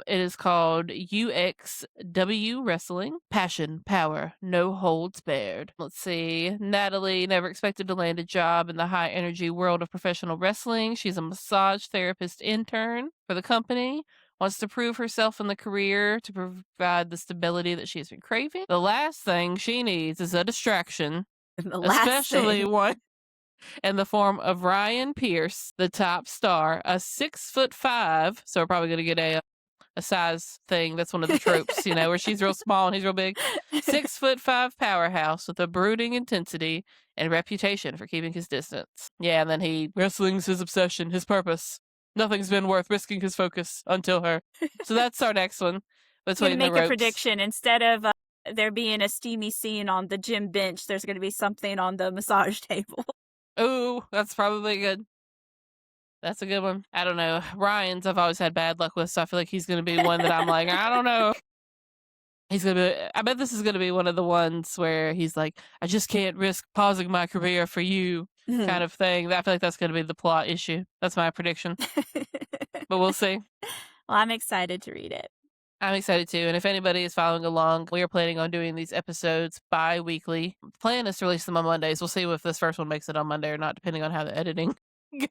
It is called UXW Wrestling. Passion, power, no holds barred. Let's see. Natalie never expected to land a job in the high energy world of professional wrestling. She's a massage therapist intern for the company. Wants to prove herself in the career to provide the stability that she's been craving. The last thing she needs is a distraction, And the last especially thing. one in the form of Ryan Pierce, the top star, a 6'5". So we're probably gonna get a size thing. That's one of the tropes, where she's real small and he's real big. 6'5" powerhouse with a brooding intensity and reputation for keeping his distance. Yeah, and then wrestling's his obsession, his purpose. Nothing's been worth risking his focus until her. So that's our next one. I'm gonna Between the make a Ropes. prediction. Instead of there being a steamy scene on the gym bench, there's gonna be something on the massage table. Ooh, that's probably good. That's a good one. I don't know. Ryan's I've always had bad luck with, so I feel like he's gonna be one that I'm like, I don't know. I bet this is gonna be one of the ones where he's like, I just can't risk pausing my career for you kind Mhm. of thing. I feel like that's gonna be the plot issue. That's my prediction. But we'll see. Well, I'm excited to read it. I'm excited too. And if anybody is following along, we are planning on doing these episodes bi-weekly. The plan is to release them on Mondays. We'll see if this first one makes it on Monday or not, depending on how the editing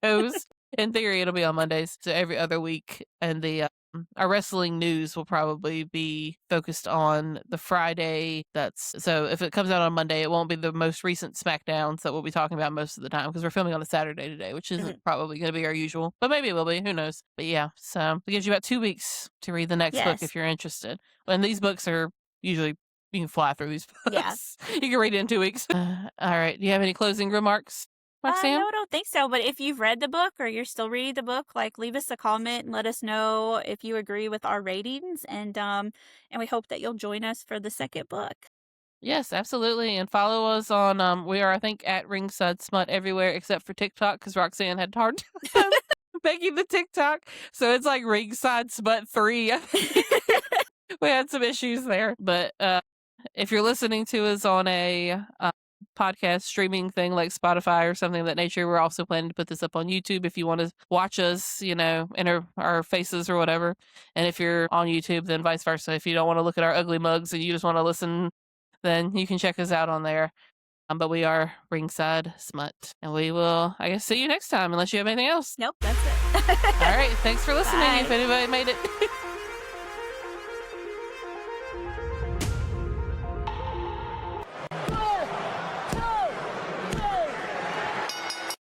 goes. In theory, it'll be on Mondays, so every other week. And our wrestling news will probably be focused on the Friday. So if it comes out on Monday, it won't be the most recent SmackDowns that we'll be talking about most of the time because we're filming on a Saturday today, which isn't Mhm. probably going to be our usual, but maybe it will be. Who knows? But yeah, so it gives you about 2 weeks to read the next book Yes. if you're interested. And these books are usually you can fly through these Yeah. books. You can read it in 2 weeks. All right. Do you have any closing remarks, No, Roxanne? I don't think so. But if you've read the book or you're still reading the book, like leave us a comment and let us know if you agree with our ratings, and we hope that you'll join us for the second book. Yes, absolutely. And follow us on we are I think at Ringside Smut everywhere except for TikTok because Roxanne had a hard time making the TikTok. So it's like Ringside Smut 3. We had some issues there. But if you're listening to us on a podcast streaming thing like Spotify or something of that nature, we're also planning to put this up on YouTube if you want to watch us, in our faces or whatever. And if you're on YouTube, then vice versa. If you don't want to look at our ugly mugs and you just want to listen, then you can check us out on there. But we are Ringside Smut. And we will, I guess, see you next time unless you have anything else. Nope, that's it. All right. Thanks for listening if Bye. anybody made it.